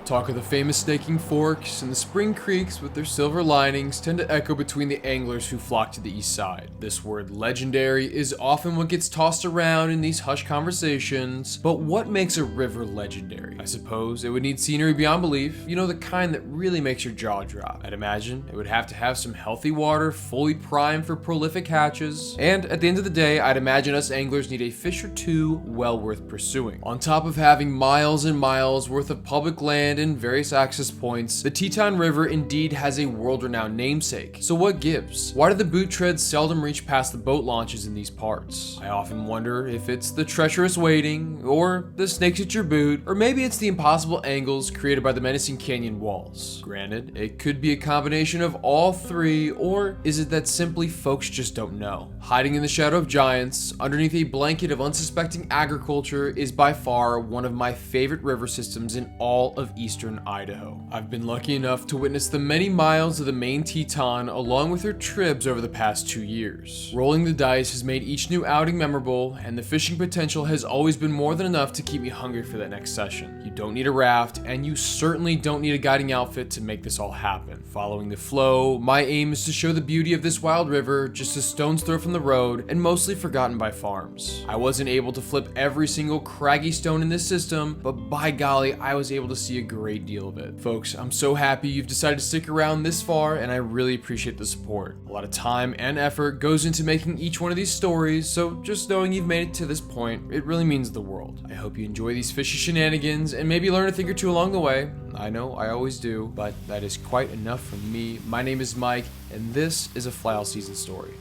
Talk of the famous snaking forks and the spring creeks with their silver linings tend to echo between the anglers who flock to the east side. This word legendary is often what gets tossed around in these hushed conversations, but what makes a river legendary? I suppose it would need scenery beyond belief, you know, the kind that really makes your jaw drop. I'd imagine it would have to have some healthy water fully primed for prolific hatches, and at the end of the day, I'd imagine us anglers need a fish or two well worth pursuing. On top of having miles and miles worth of public land and various access points, the Teton River indeed has a world-renowned namesake. So what gives? Why do the boot treads seldom reach past the boat launches in these parts? I often wonder if it's the treacherous wading, or the snakes at your boot, or maybe it's the impossible angles created by the menacing canyon walls. Granted, it could be a combination of all three, or is it that simply folks just don't know? Hiding in the shadow of giants, underneath a blanket of unsuspecting agriculture, is by far one of my favorite river systems in all of eastern Idaho. I've been lucky enough to witness the many miles of the main Teton along with her tribs over the past 2 years. Rolling the dice has made each new outing memorable, and the fishing potential has always been more than enough to keep me hungry for that next session. You don't need a raft, and you certainly don't need a guiding outfit to make this all happen. Following the flow, my aim is to show the beauty of this wild river just a stone's throw from the road and mostly forgotten by farms. I wasn't able to flip every single craggy stone in this system, but by golly, I was able to see a great deal of it. Folks, I'm so happy you've decided to stick around this far, and I really appreciate the support. A lot of time and effort goes into making each one of these stories, so just knowing you've made it to this point, it really means the world. I hope you enjoy these fishy shenanigans and maybe learn a thing or two along the way. I know I always do, but that is quite enough from me. My name is Mike, and this is a Fly All Season story.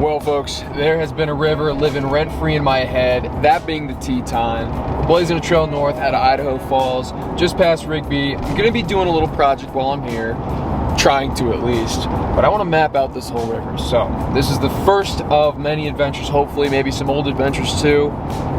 Well, folks, there has been a river living rent-free in my head, that being the Teton, blazing a trail north out of Idaho Falls, just past Rigby. I'm going to be doing a little project while I'm here, trying to at least, but I want to map out this whole river. So this is the first of many adventures, hopefully, maybe some old adventures too.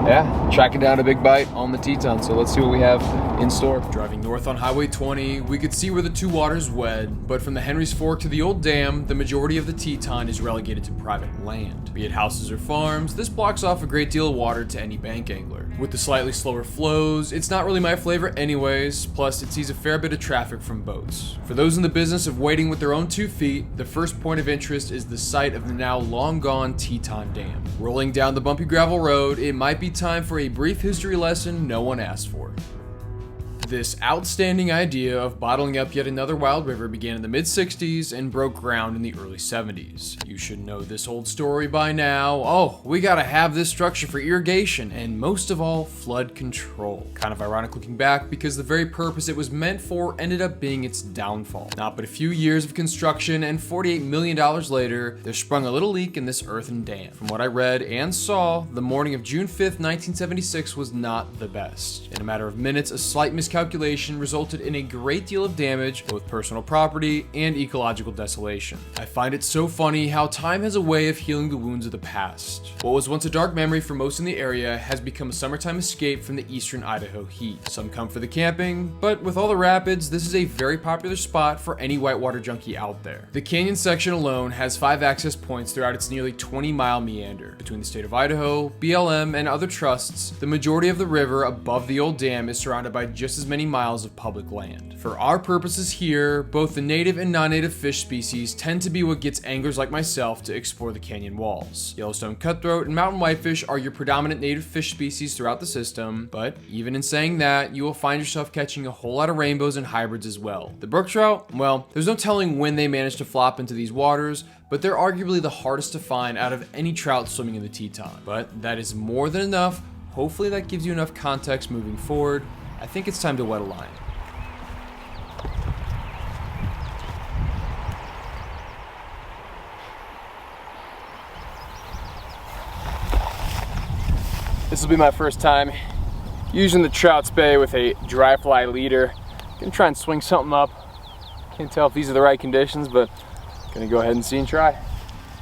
Yeah, tracking down a big bite on the Teton, so let's see what we have in store. Driving north on Highway 20, we could see where the two waters wed, but from the Henry's Fork to the Old Dam, the majority of the Teton is relegated to private land. Be it houses or farms, this blocks off a great deal of water to any bank angler. With the slightly slower flows, it's not really my flavor anyways, plus it sees a fair bit of traffic from boats. For those in the business of wading with their own 2 feet, the first point of interest is the site of the now long gone Teton Dam. Rolling down the bumpy gravel road, it might be time for a brief history lesson no one asked for. This outstanding idea of bottling up yet another wild river began in the mid-60s and broke ground in the early 70s. You should know this old story by now. Oh, we gotta have this structure for irrigation and most of all, flood control. Kind of ironic looking back because the very purpose it was meant for ended up being its downfall. Not but a few years of construction and $48 million later, there sprung a little leak in this earthen dam. From what I read and saw, the morning of June 5th, 1976 was not the best. In a matter of minutes, a slight miscalculation resulted in a great deal of damage, both personal property and ecological desolation. I find it so funny how time has a way of healing the wounds of the past. What was once a dark memory for most in the area has become a summertime escape from the eastern Idaho heat. Some come for the camping, but with all the rapids, this is a very popular spot for any whitewater junkie out there. The canyon section alone has 5 access points throughout its nearly 20-mile meander. Between the state of Idaho, BLM, and other trusts, the majority of the river above the old dam is surrounded by just as many miles of public land. For our purposes here, both the native and non-native fish species tend to be what gets anglers like myself to explore the canyon walls. Yellowstone cutthroat and mountain whitefish are your predominant native fish species throughout the system, but even in saying that, you will find yourself catching a whole lot of rainbows and hybrids as well. The brook trout, well, there's no telling when they manage to flop into these waters, but they're arguably the hardest to find out of any trout swimming in the Teton. But that is more than enough. Hopefully that gives you enough context moving forward. I think it's time to wet a line. This will be my first time using the trout spay with a dry fly leader. Gonna try and swing something up. Can't tell if these are the right conditions, but gonna go ahead and see and try.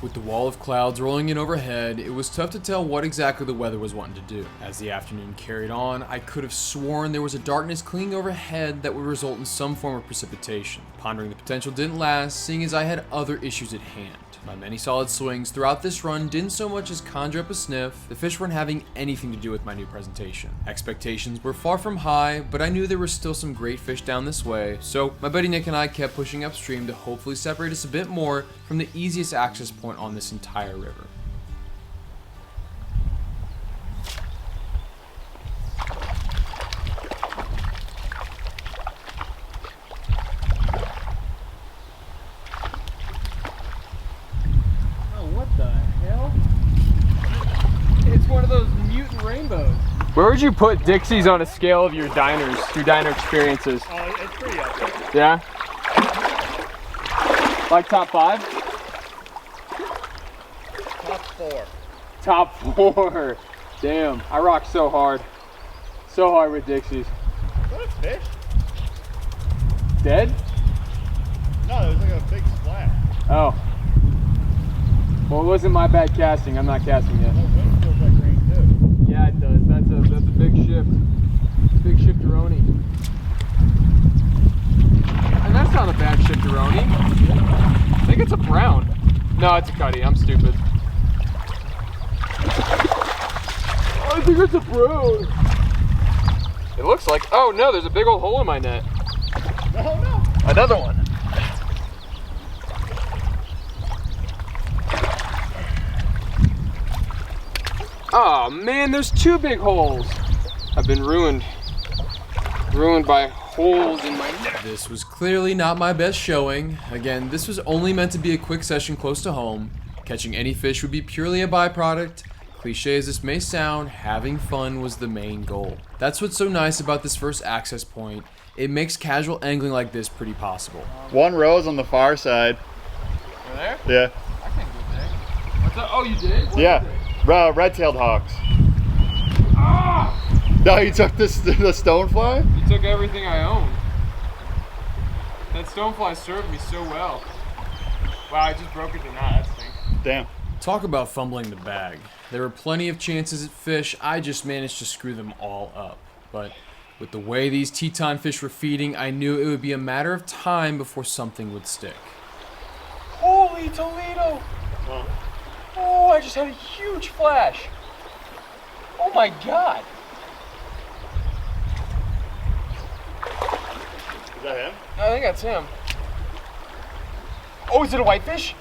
With the wall of clouds rolling in overhead, it was tough to tell what exactly the weather was wanting to do. As the afternoon carried on, I could have sworn there was a darkness clinging overhead that would result in some form of precipitation. Pondering the potential didn't last, seeing as I had other issues at hand. My many solid swings throughout this run didn't so much as conjure up a sniff. The fish weren't having anything to do with my new presentation. Expectations were far from high, but I knew there were still some great fish down this way, so my buddy Nick and I kept pushing upstream to hopefully separate us a bit more from the easiest access point on this entire river. Where would you put Dixie's on a scale of your diner experiences? Oh, it's pretty up there. Yeah? Like top 5? Top 4. Top 4. Damn, I rock so hard. So hard with Dixie's. What a fish? Dead? No, there was like a big splash. Oh. Well, it wasn't my bad casting. I'm not casting yet. Oh, wind feels like rain too. Yeah, it does. That's a big shift. Big shifteroni. And that's not a bad shifteroni. I think it's a brown. No, it's a cutty. I'm stupid. I think it's a brown. It looks like. Oh no, there's a big old hole in my net. Oh no. Another one. Oh man, there's 2 big holes. I've been ruined by holes in my net. This was clearly not my best showing. Again, this was only meant to be a quick session close to home. Catching any fish would be purely a byproduct. Cliche as this may sound, having fun was the main goal. That's what's so nice about this first access point. It makes casual angling like this pretty possible. One row's on the far side. Over there? Yeah. I can't go there. What's that? Oh, you did? What Yeah. Red-tailed hawks. Ah! No, you took the stonefly? You took everything I own. That stonefly served me so well. Wow, I just broke it to knot. That stinks. Damn. Talk about fumbling the bag. There were plenty of chances at fish. I just managed to screw them all up. But with the way these Teton fish were feeding, I knew it would be a matter of time before something would stick. Holy Toledo! Huh? Oh, I just had a huge flash. Oh my God. Is that him? I think that's him. Oh, is it a whitefish?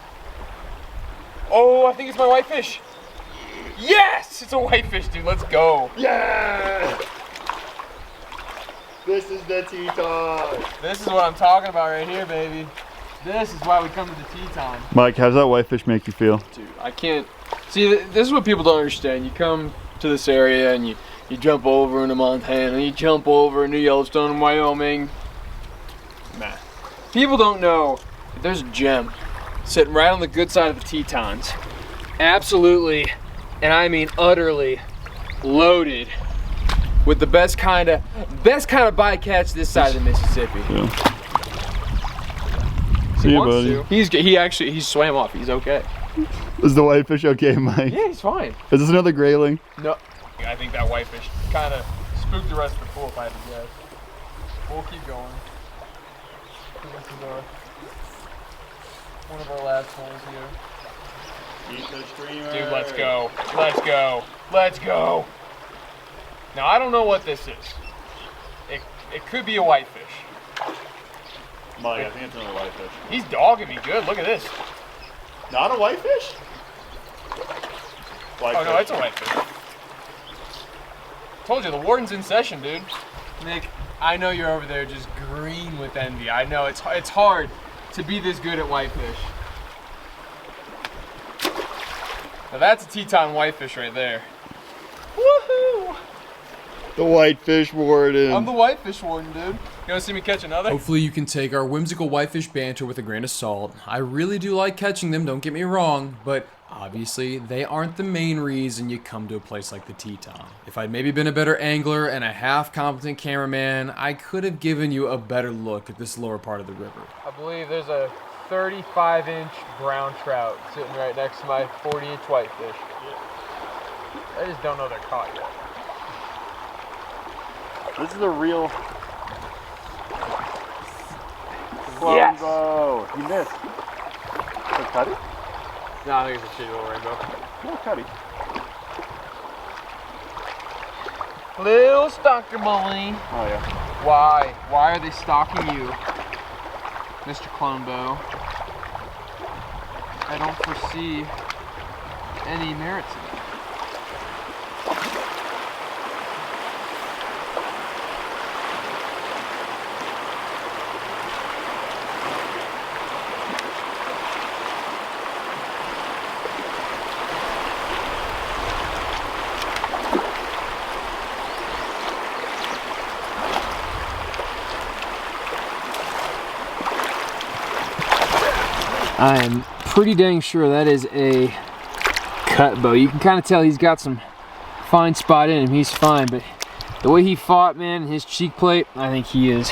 Oh, I think it's my whitefish. Yes, it's a whitefish, dude. Let's go. Yeah! This is the Teton. This is what I'm talking about right here, baby. This is why we come to the Teton. Mike, how does that whitefish make you feel? Dude, I can't. See, this is what people don't understand. You come to this area and you jump over into Montana, you jump over into Yellowstone and Wyoming. Man, people don't know that there's a gem sitting right on the good side of the Tetons. Absolutely, and I mean utterly loaded with the best kind of bycatch this side of the Mississippi. Yeah. See you, buddy. He swam off. He's okay. Is the whitefish okay, Mike? Yeah, he's fine. Is this another grayling? No. I think that whitefish kind of spooked the rest of the pool, if I had to guess. We'll keep going. This is one of our last holes here. Eat the streamer. Dude, let's go. Let's go. Let's go. Now, I don't know what this is. It could be a whitefish. Mike, I think it's another whitefish. He's dogging me good. Look at this. Not a whitefish? Oh, no, it's a whitefish. Told you, the warden's in session, dude. Nick, I know you're over there just green with envy. I know, it's hard to be this good at whitefish. Now that's a Teton whitefish right there. Woohoo! The whitefish warden. I'm the whitefish warden, dude. You wanna see me catch another? Hopefully you can take our whimsical whitefish banter with a grain of salt. I really do like catching them, don't get me wrong, but Obviously, they aren't the main reason you come to a place like the Teton. If I'd maybe been a better angler and a half-competent cameraman, I could have given you a better look at this lower part of the river. I believe there's a 35-inch brown trout sitting right next to my 40-inch whitefish. I just don't know they're caught yet. This is a real Yes! cutbow. You missed. A cutty? No, I think it's a shitty little rainbow. No cutty. Little stalker bully. Oh yeah. Why? Why are they stalking you, Mr. Clonebow? I don't foresee any merit to that. I am pretty dang sure that is a cutbow. You can kind of tell he's got some fine spot in him. He's fine, but the way he fought, man, his cheek plate, I think he is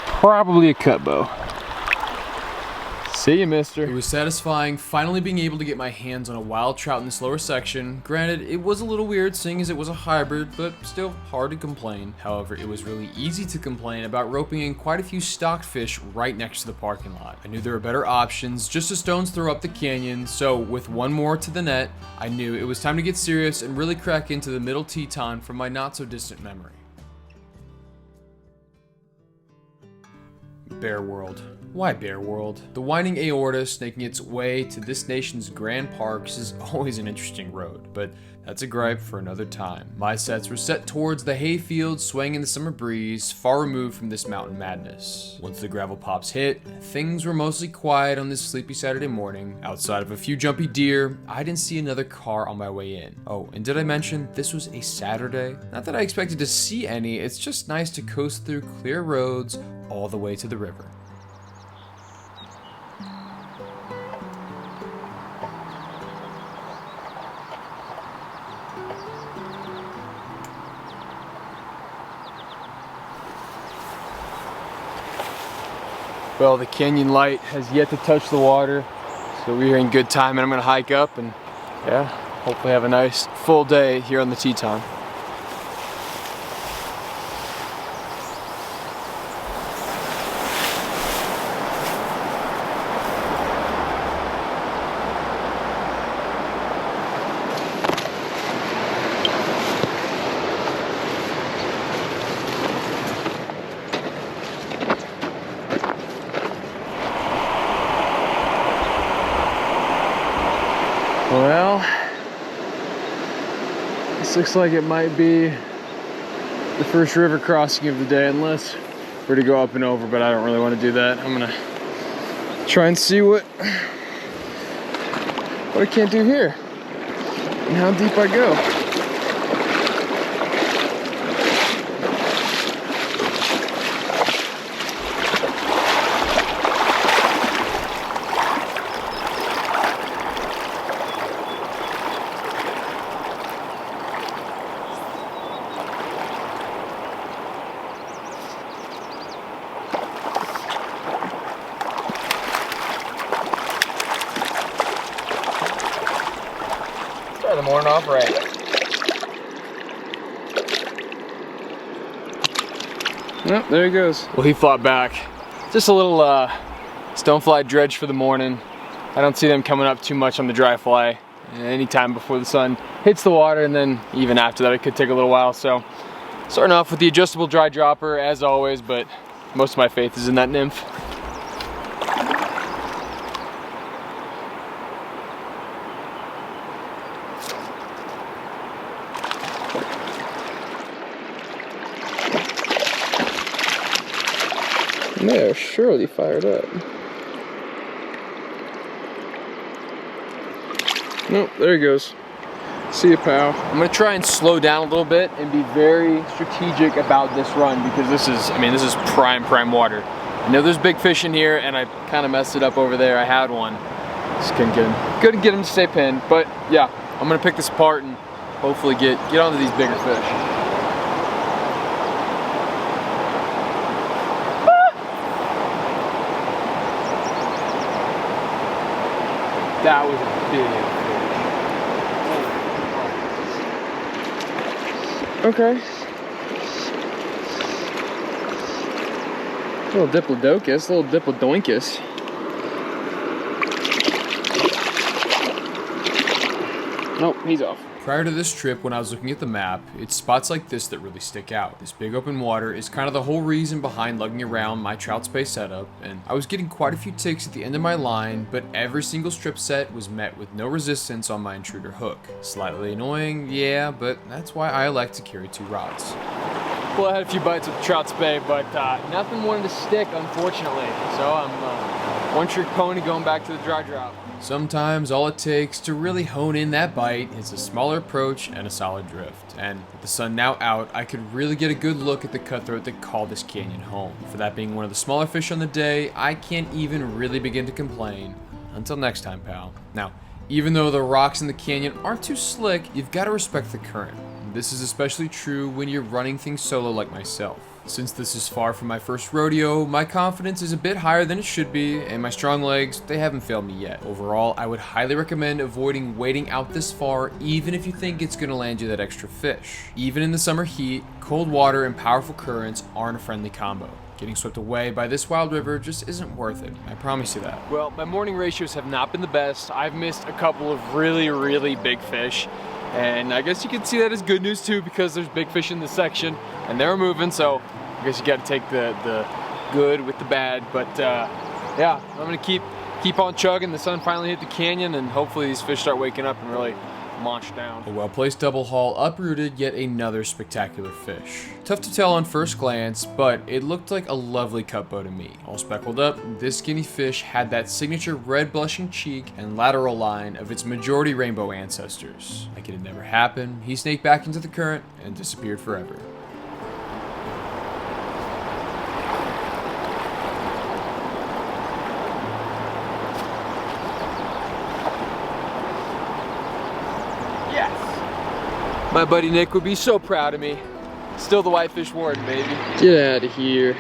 probably a cutbow. See you, mister. It was satisfying finally being able to get my hands on a wild trout in this lower section. Granted, it was a little weird seeing as it was a hybrid, but still hard to complain. However, it was really easy to complain about roping in quite a few stocked fish right next to the parking lot. I knew there were better options, just a stone's throw up the canyon, so with one more to the net, I knew it was time to get serious and really crack into the middle Teton from my not so distant memory. Bear World. Why Bear World? The winding aorta snaking its way to this nation's grand parks is always an interesting road, but that's a gripe for another time. My sets were set towards the hay fields swaying in the summer breeze, far removed from this mountain madness. Once the gravel pops hit, things were mostly quiet on this sleepy Saturday morning. Outside of a few jumpy deer, I didn't see another car on my way in. Oh, and did I mention this was a Saturday? Not that I expected to see any, it's just nice to coast through clear roads all the way to the river. Well, the canyon light has yet to touch the water, so we're in good time, and I'm gonna hike up and, yeah, hopefully have a nice full day here on the Teton. Well, this looks like it might be the first river crossing of the day, unless we're to go up and over, but I don't really want to do that. I'm gonna try and see what I can't do here and how deep I go. The morning off right. Yep, there he goes. Well, he fought back. Just a little stonefly dredge for the morning. I don't see them coming up too much on the dry fly anytime before the sun hits the water, and then even after that it could take a little while. So starting off with the adjustable dry dropper as always, but most of my faith is in that nymph. They're surely fired up. Nope, there he goes. See you, pal. I'm gonna try and slow down a little bit and be very strategic about this run, because this is prime water. I know there's big fish in here, and I kind of messed it up over there. I had one, Just couldn't get him to stay pinned. But yeah, I'm gonna pick this apart and hopefully get onto these bigger fish. That was a big fish. Okay. A little diplodocus, a little diplodoinkus. Nope, he's off. Prior to this trip, when I was looking at the map, it's spots like this that really stick out. This big open water is kind of the whole reason behind lugging around my trout space setup, and I was getting quite a few ticks at the end of my line, but every single strip set was met with no resistance on my Intruder hook. Slightly annoying, yeah, but that's why I elect to carry 2 rods. Well, I had a few bites with the trout spay, but nothing wanted to stick, unfortunately. So I'm one trick pony going back to the dry drop. Sometimes all it takes to really hone in that bite is a smaller approach and a solid drift. And with the sun now out, I could really get a good look at the cutthroat that called this canyon home. For that being one of the smaller fish on the day, I can't even really begin to complain. Until next time, pal. Now, even though the rocks in the canyon aren't too slick, you've got to respect the current. This is especially true when you're running things solo like myself. Since this is far from my first rodeo, my confidence is a bit higher than it should be, and my strong legs, they haven't failed me yet. Overall, I would highly recommend avoiding wading out this far, even if you think it's gonna land you that extra fish. Even in the summer heat, cold water and powerful currents aren't a friendly combo. Getting swept away by this wild river just isn't worth it, I promise you that. Well, my morning ratios have not been the best. I've missed a couple of really big fish. And I guess you can see that as good news too, because there's big fish in this section and they're moving, so I guess you got to take the good with the bad. But yeah, I'm gonna keep on chugging. The sun finally hit the canyon, and hopefully these fish start waking up and really launch down. A well-placed double haul uprooted yet another spectacular fish. Tough to tell on first glance, but it looked like a lovely cutbow to me. All speckled up, this skinny fish had that signature red blushing cheek and lateral line of its majority rainbow ancestors. Like it had never happened, he snaked back into the current and disappeared forever. My buddy Nick would be so proud of me. Still the Whitefish warden, baby. Get out of here.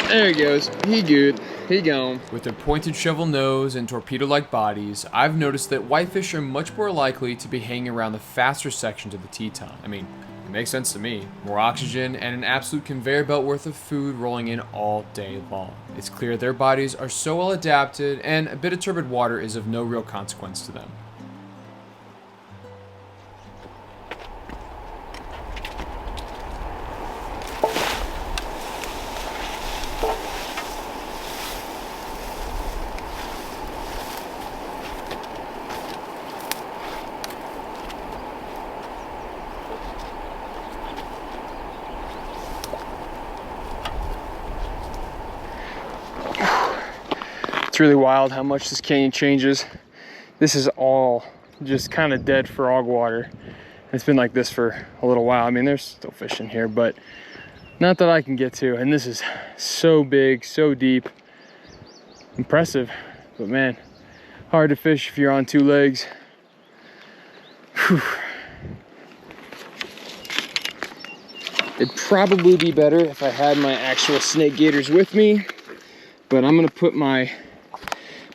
There he goes. He good. He gone. With their pointed shovel nose and torpedo-like bodies, I've noticed that whitefish are much more likely to be hanging around the faster sections of the Teton. I mean, it makes sense to me. More oxygen and an absolute conveyor belt worth of food rolling in all day long. It's clear their bodies are so well adapted, and a bit of turbid water is of no real consequence to them. It's really wild how much this canyon changes. This is all just kind of dead frog water. It's been like this for a little while. I mean, there's still fish in here, but not that I can get to. And this is so big, so deep. Impressive, but man, hard to fish if you're on 2 legs. Whew. It'd probably be better if I had my actual snake gaiters with me, but I'm gonna put my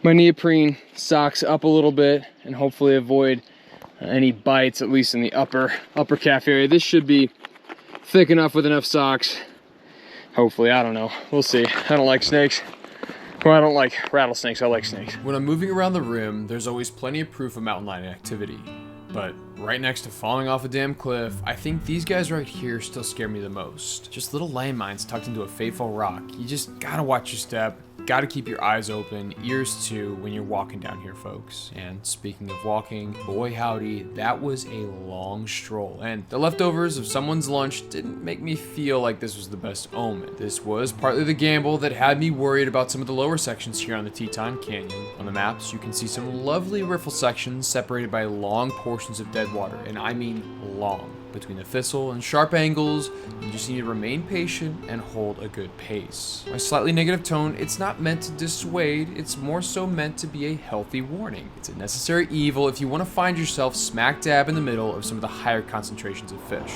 neoprene socks up a little bit and hopefully avoid any bites, at least in the upper calf area. This should be thick enough with enough socks. Hopefully, I don't know. We'll see. I don't like snakes. Well, I don't like rattlesnakes. I like snakes. When I'm moving around the rim, there's always plenty of proof of mountain lion activity. But right next to falling off a damn cliff, I think these guys right here still scare me the most. Just little landmines tucked into a fateful rock. You just gotta watch your step. Gotta keep your eyes open, ears too, when you're walking down here, folks. And speaking of walking, boy howdy, that was a long stroll. And the leftovers of someone's lunch didn't make me feel like this was the best omen. This was partly the gamble that had me worried about some of the lower sections here on the Teton Canyon. On the maps, you can see some lovely riffle sections separated by long portions of dead water, and I mean long. Between the thistle and sharp angles, you just need to remain patient and hold a good pace. My slightly negative tone, it's not meant to dissuade, it's more so meant to be a healthy warning. It's a necessary evil if you want to find yourself smack dab in the middle of some of the higher concentrations of fish.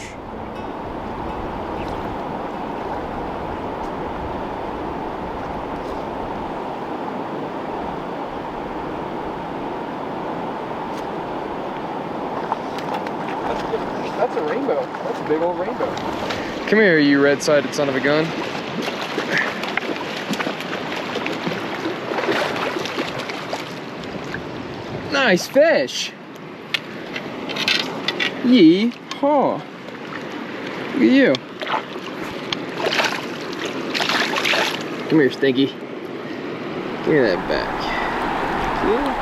That's a rainbow. That's a big old rainbow. Come here, you red-sided son of a gun. Nice fish. Yee-haw. Look at you. Come here, Stinky. Give me that back. Yeah.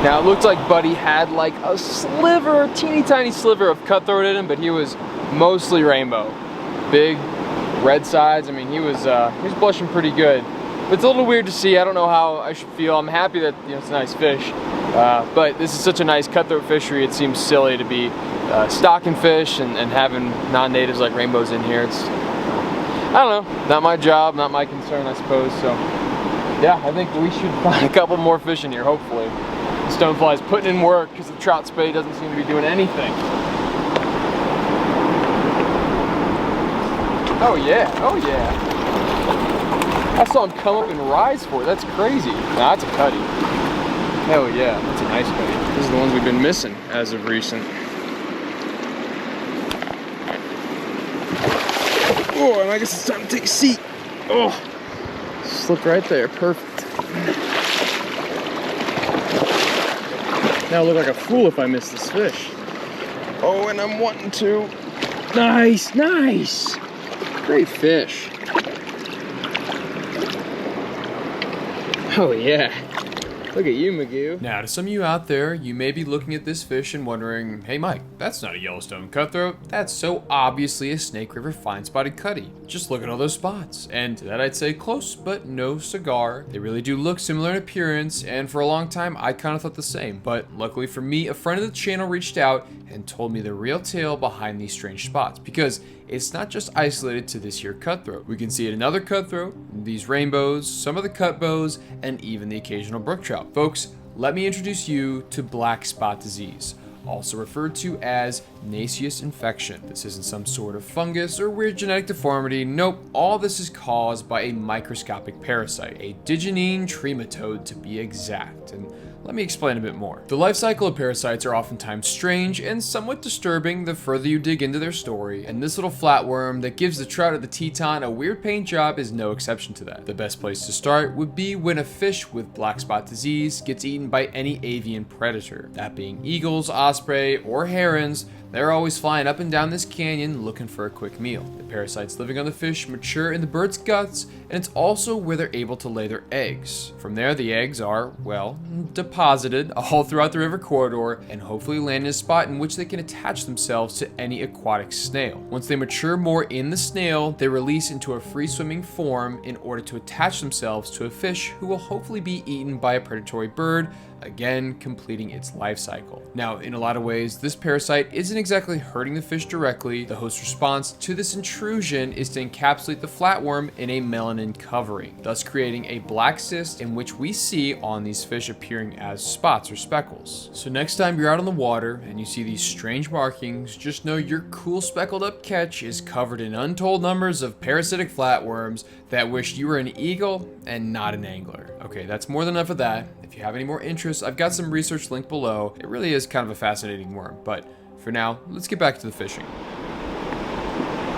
Now it looked like Buddy had like a sliver, teeny tiny sliver of cutthroat in him, but he was mostly rainbow. Big red sides. I mean, he was blushing pretty good. But it's a little weird to see. I don't know how I should feel. I'm happy that it's a nice fish, but this is such a nice cutthroat fishery. It seems silly to be stocking fish and having non-natives like rainbows in here. It's, I don't know, not my job, not my concern, I suppose. So yeah, I think we should find a couple more fish in here, hopefully. Stonefly's putting in work because the trout spade doesn't seem to be doing anything. Oh yeah, oh yeah. I saw him come up and rise for it. That's crazy. Nah, that's a cutty. Hell yeah, that's a nice cutty. This is the ones we've been missing as of recent. Oh, and I guess it's time to take a seat. Oh, slipped right there, perfect. Now I look like a fool if I miss this fish. Oh, and I'm wanting to. Nice, nice. Great fish. Oh yeah. Look at you, Magoo. Now, to some of you out there, you may be looking at this fish and wondering, hey Mike, that's not a Yellowstone cutthroat. That's so obviously a Snake River fine-spotted cutty. Just look at all those spots. And to that I'd say close, but no cigar. They really do look similar in appearance, and for a long time, I kind of thought the same. But luckily for me, a friend of the channel reached out and told me the real tale behind these strange spots, because it's not just isolated to this here cutthroat. We can see it in other cutthroat, these rainbows, some of the cutbows, and even the occasional brook trout. Folks, let me introduce you to black spot disease, also referred to as Naseous infection. This isn't some sort of fungus or weird genetic deformity. Nope, all this is caused by a microscopic parasite, a digenine trematode to be exact. And let me explain a bit more. The life cycle of parasites are oftentimes strange and somewhat disturbing the further you dig into their story, and this little flatworm that gives the trout at the Teton a weird paint job is no exception to that. The best place to start would be when a fish with black spot disease gets eaten by any avian predator, that being eagles, osprey, or herons. They're always flying up and down this canyon looking for a quick meal. The parasites living on the fish mature in the bird's guts, and it's also where they're able to lay their eggs. From there, the eggs are, well, deposited all throughout the river corridor and hopefully land in a spot in which they can attach themselves to any aquatic snail. Once they mature more in the snail, they release into a free-swimming form in order to attach themselves to a fish who will hopefully be eaten by a predatory bird, again completing its life cycle. Now, in a lot of ways, this parasite isn't exactly hurting the fish directly. The host's response to this intrusion is to encapsulate the flatworm in a melanin covering, thus creating a black cyst in which we see on these fish appearing as spots or speckles. So next time you're out on the water and you see these strange markings, just know your cool speckled up catch is covered in untold numbers of parasitic flatworms that wish you were an eagle and not an angler. Okay, that's more than enough of that. If you have any more interest, I've got some research linked below. It really is kind of a fascinating worm, but for now, let's get back to the fishing.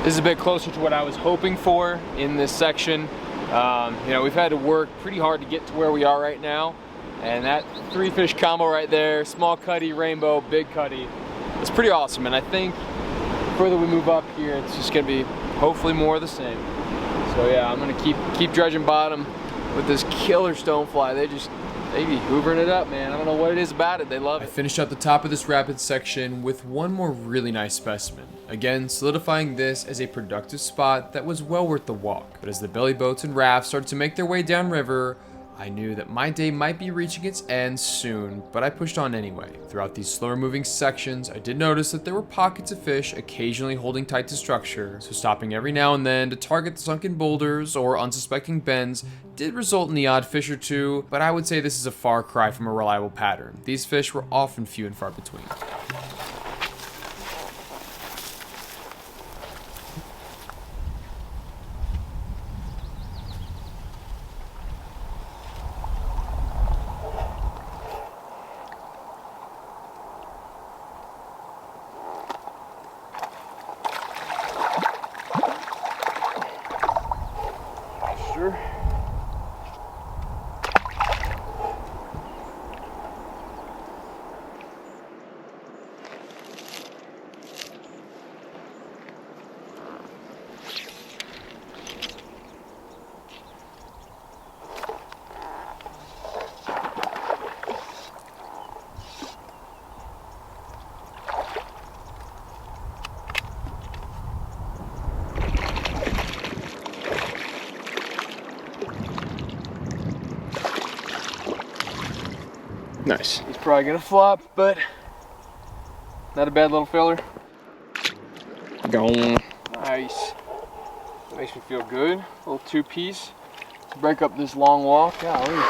This is a bit closer to what I was hoping for in this section. We've had to work pretty hard to get to where we are right now, and that 3-fish combo right there, small cutty, rainbow, big cutty, it's pretty awesome. And I think the further we move up here, it's just gonna be hopefully more of the same. So yeah, I'm gonna keep dredging bottom with this killer stonefly. They be hoovering it up, man. I don't know what it is about it. They love I it. finished out the top of this rapid section with one more really nice specimen. Again, solidifying this as a productive spot that was well worth the walk. But as the belly boats and rafts started to make their way downriver, I knew that my day might be reaching its end soon, but I pushed on anyway. Throughout these slower moving sections, I did notice that there were pockets of fish occasionally holding tight to structure, so stopping every now and then to target the sunken boulders or unsuspecting bends did result in the odd fish or two, but I would say this is a far cry from a reliable pattern. These fish were often few and far between. Sure. Nice. He's probably gonna flop, but not a bad little filler. Gone. Nice. That makes me feel good. A little two-piece to break up this long walk. Golly.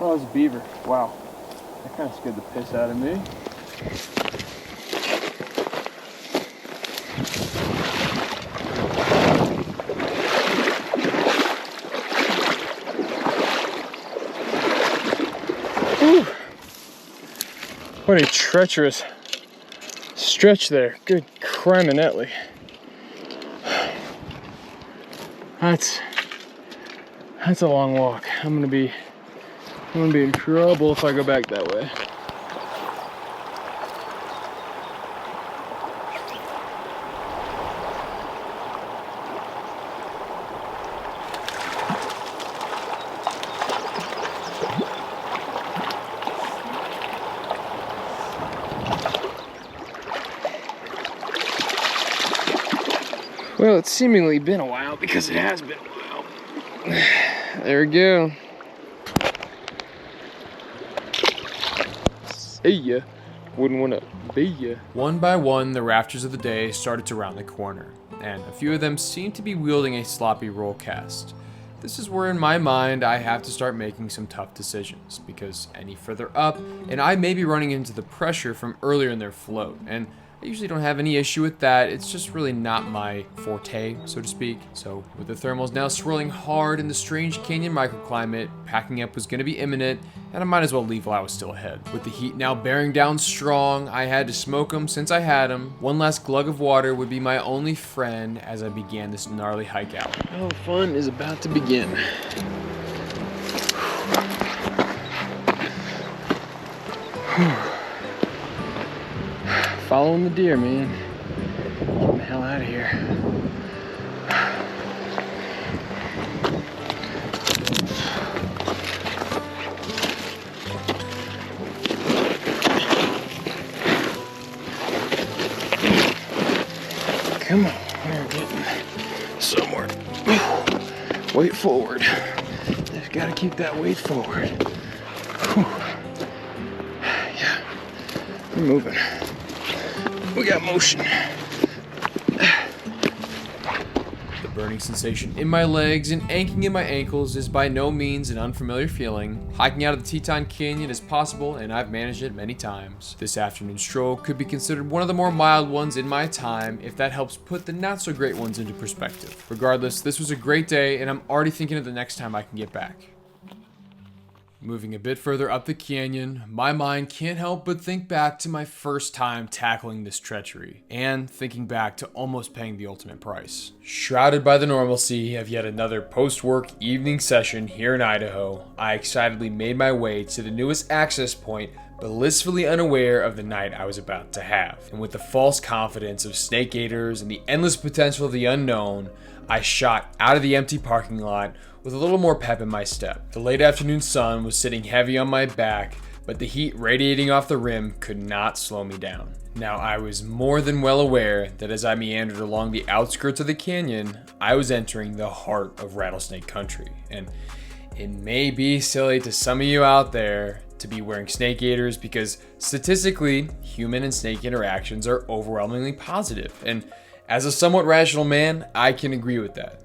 Oh, it was a beaver. Wow. That kind of scared the piss out of me. Whew. What a treacherous stretch there. Good criminally. That's a long walk. I'm gonna be in trouble if I go back that way. Well, it's seemingly been a while because it has been a while. There we go. See ya. Wouldn't want to be ya. One by one, the rafters of the day started to round the corner, and a few of them seemed to be wielding a sloppy roll cast. This is where in my mind I have to start making some tough decisions, because any further up, and I may be running into the pressure from earlier in their float, and I usually don't have any issue with that. It's just really not my forte, so to speak. So with the thermals now swirling hard in the strange canyon microclimate, packing up was going to be imminent, and I might as well leave while I was still ahead. With the heat now bearing down strong, I had to smoke them since I had them. One last glug of water would be my only friend as I began this gnarly hike out. Oh, fun is about to begin. Following the deer, man. Get the hell out of here. Come on, we're getting somewhere. Weight forward. Just gotta keep that weight forward. Whew. Yeah, we're moving. We got motion. The burning sensation in my legs and aching in my ankles is by no means an unfamiliar feeling. Hiking out of the Teton Canyon is possible, and I've managed it many times. This afternoon stroll could be considered one of the more mild ones in my time, if that helps put the not so great ones into perspective. Regardless, this was a great day, and I'm already thinking of the next time I can get back. Moving a bit further up the canyon, my mind can't help but think back to my first time tackling this treachery, and thinking back to almost paying the ultimate price. Shrouded by the normalcy of yet another post-work evening session here in Idaho, I excitedly made my way to the newest access point, blissfully unaware of the night I was about to have. And with the false confidence of snake gators and the endless potential of the unknown, I shot out of the empty parking lot with a little more pep in my step. The late afternoon sun was sitting heavy on my back, but the heat radiating off the rim could not slow me down. Now, I was more than well aware that as I meandered along the outskirts of the canyon, I was entering the heart of Rattlesnake country. And it may be silly to some of you out there to be wearing snake gaiters because statistically, human and snake interactions are overwhelmingly positive. And as a somewhat rational man, I can agree with that.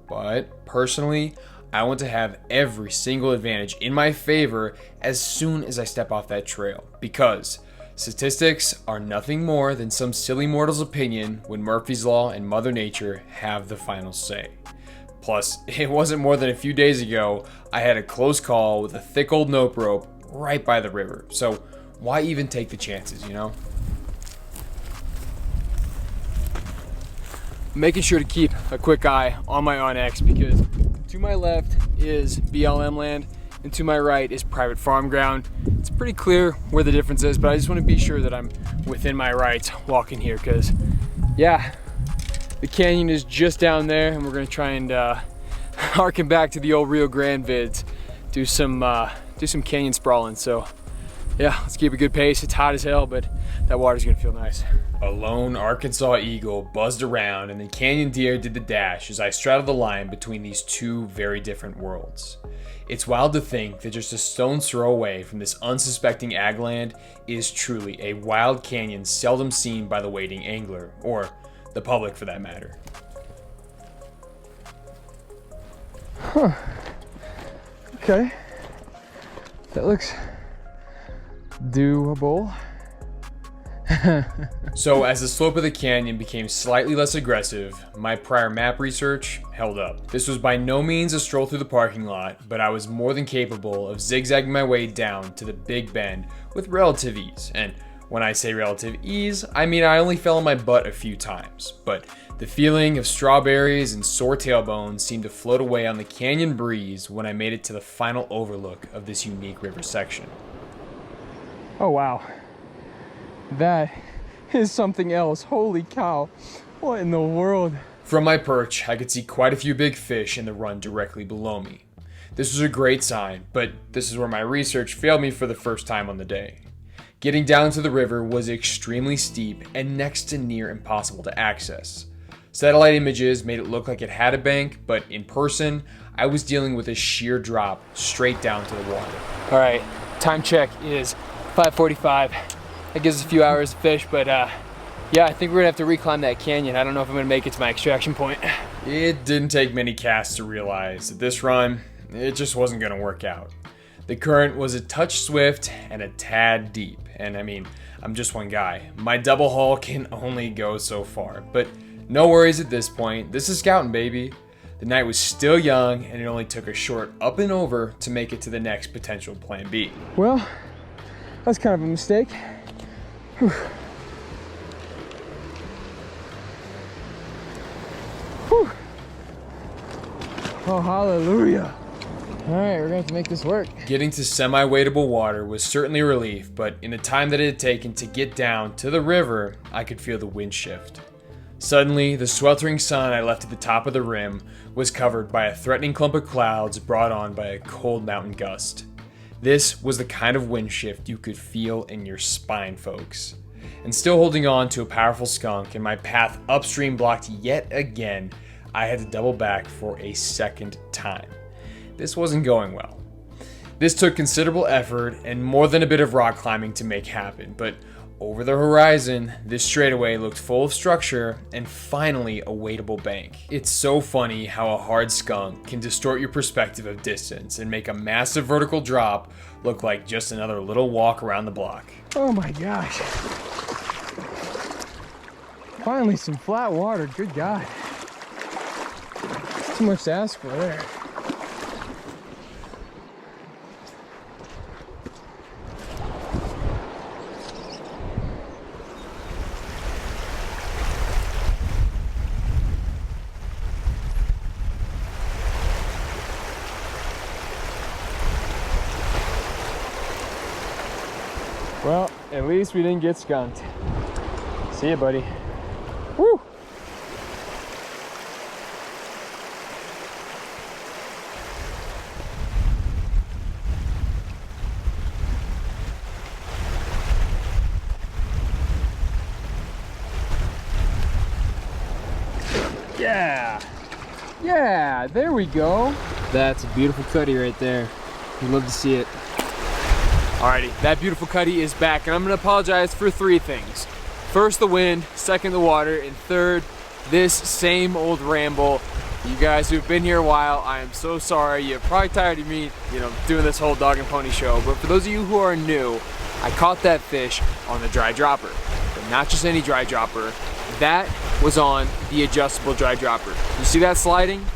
But personally, I want to have every single advantage in my favor as soon as I step off that trail, because statistics are nothing more than some silly mortal's opinion when Murphy's Law and Mother Nature have the final say. Plus, it wasn't more than a few days ago I had a close call with a thick old nope rope right by the river, so why even take the chances, you know? Making sure to keep a quick eye on my Onyx because to my left is BLM land and to my right is private farm ground. It's pretty clear where the difference is, but I just want to be sure that I'm within my rights walking here because, yeah, the canyon is just down there and we're going to try and harken back to the old Rio Grande vids, do some canyon sprawling. So yeah, let's keep a good pace. It's hot as hell, but that water's gonna feel nice. A lone Arkansas eagle buzzed around and the canyon deer did the dash as I straddled the line between these two very different worlds. It's wild to think that just a stone's throw away from this unsuspecting ag land is truly a wild canyon seldom seen by the wading angler, or the public for that matter. Huh. Okay. That looks doable. So as the slope of the canyon became slightly less aggressive, my prior map research held up. This was by no means a stroll through the parking lot, but I was more than capable of zigzagging my way down to the big bend with relative ease. And when I say relative ease, I mean I only fell on my butt a few times, but the feeling of strawberries and sore tailbones seemed to float away on the canyon breeze when I made it to the final overlook of this unique river section. Oh wow. That is something else. Holy cow. What in the world? From my perch, I could see quite a few big fish in the run directly below me. This was a great sign, but this is where my research failed me for the first time on the day. Getting down to the river was extremely steep and next to near impossible to access. Satellite images made it look like it had a bank, but in person, I was dealing with a sheer drop straight down to the water. All right, time check is 5:45. That gives us a few hours to fish, but yeah, I think we're gonna have to reclimb that canyon. I don't know if I'm gonna make it to my extraction point. It didn't take many casts to realize that this run, it just wasn't gonna work out. The current was a touch swift and a tad deep, and I mean, I'm just one guy. My double haul can only go so far, but no worries at this point. This is scouting, baby. The night was still young, and it only took a short up and over to make it to the next potential plan B. Well, that's kind of a mistake. Whew. Whew. Oh, hallelujah. All right, we're gonna have to make this work. Getting to semi-wadable water was certainly a relief, but in the time that it had taken to get down to the river, I could feel the wind shift. Suddenly, the sweltering sun I left at the top of the rim was covered by a threatening clump of clouds brought on by a cold mountain gust. This was the kind of wind shift you could feel in your spine, folks. And still holding on to a powerful skunk and my path upstream blocked yet again, I had to double back for a second time. This wasn't going well. This took considerable effort and more than a bit of rock climbing to make happen, but Over the horizon, this straightaway looked full of structure and finally a wadeable bank. It's so funny how a hard skunk can distort your perspective of distance and make a massive vertical drop look like just another little walk around the block. Oh my gosh. Finally some flat water, good God. It's too much to ask for there. Well, at least we didn't get skunked. See ya, buddy. Woo! Yeah! Yeah, there we go. That's a beautiful cutty right there. We'd love to see it. Alrighty, that beautiful cutty is back, and I'm gonna apologize for 3 things. First, the wind, second, the water, and third, this same old ramble. You guys who've been here a while, I am so sorry. You're probably tired of me, doing this whole dog and pony show, but for those of you who are new, I caught that fish on the dry dropper, but not just any dry dropper. That was on the adjustable dry dropper. You see that sliding?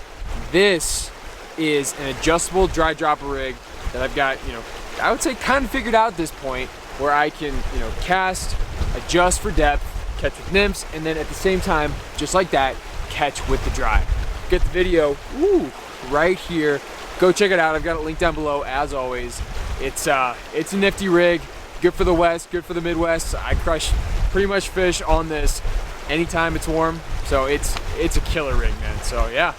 This is an adjustable dry dropper rig that I've got, I would say kind of figured out at this point, where I can, cast, adjust for depth, catch with nymphs, and then at the same time, just like that, catch with the dry. Get the video, right here. Go check it out. I've got it linked down below as always. It's a nifty rig, good for the West, good for the Midwest. I crush pretty much fish on this anytime it's warm, so it's a killer rig, man. So yeah,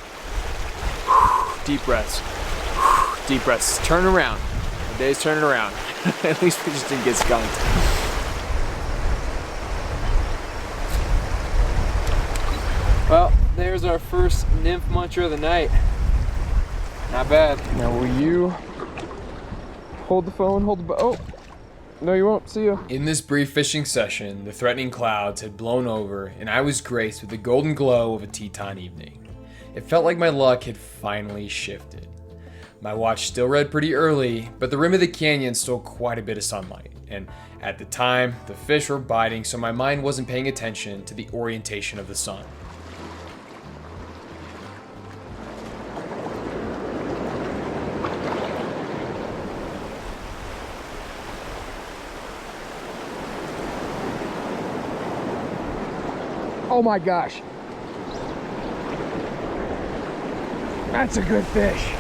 deep breaths, deep breaths. Turn around. The day's turning around. At least we just didn't get skunked. Well, there's our first nymph muncher of the night. Not bad. Now will you hold the phone, hold the oh, no you won't, see you. In this brief fishing session, the threatening clouds had blown over and I was graced with the golden glow of a Teton evening. It felt like my luck had finally shifted. My watch still read pretty early, but the rim of the canyon stole quite a bit of sunlight, and at the time, the fish were biting, so my mind wasn't paying attention to the orientation of the sun. Oh my gosh. That's a good fish.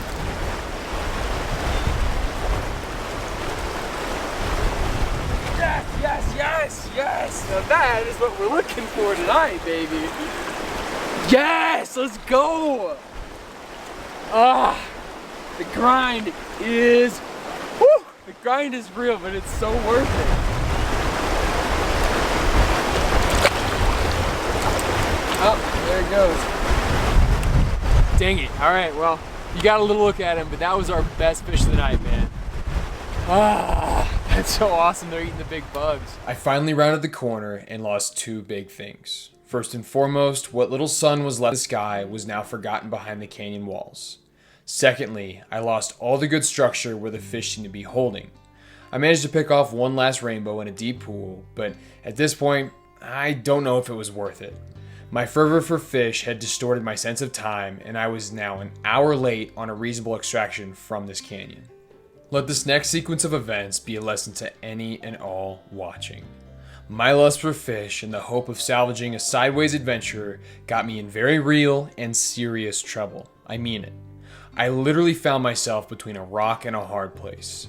Yes, now that is what we're looking for tonight, baby. Yes, let's go. The grind is, the grind is real, but it's so worth it. Oh, there it goes. Dang it. All right, well, you got a little look at him, but that was our best fish of the night, man. That's so awesome, they're eating the big bugs. I finally rounded the corner and lost 2 big things. First and foremost, what little sun was left in the sky was now forgotten behind the canyon walls. Secondly, I lost all the good structure where the fish seemed to be holding. I managed to pick off one last rainbow in a deep pool, but at this point, I don't know if it was worth it. My fervor for fish had distorted my sense of time, and I was now an hour late on a reasonable extraction from this canyon. Let this next sequence of events be a lesson to any and all watching. My lust for fish and the hope of salvaging a sideways adventure got me in very real and serious trouble. I mean it. I literally found myself between a rock and a hard place.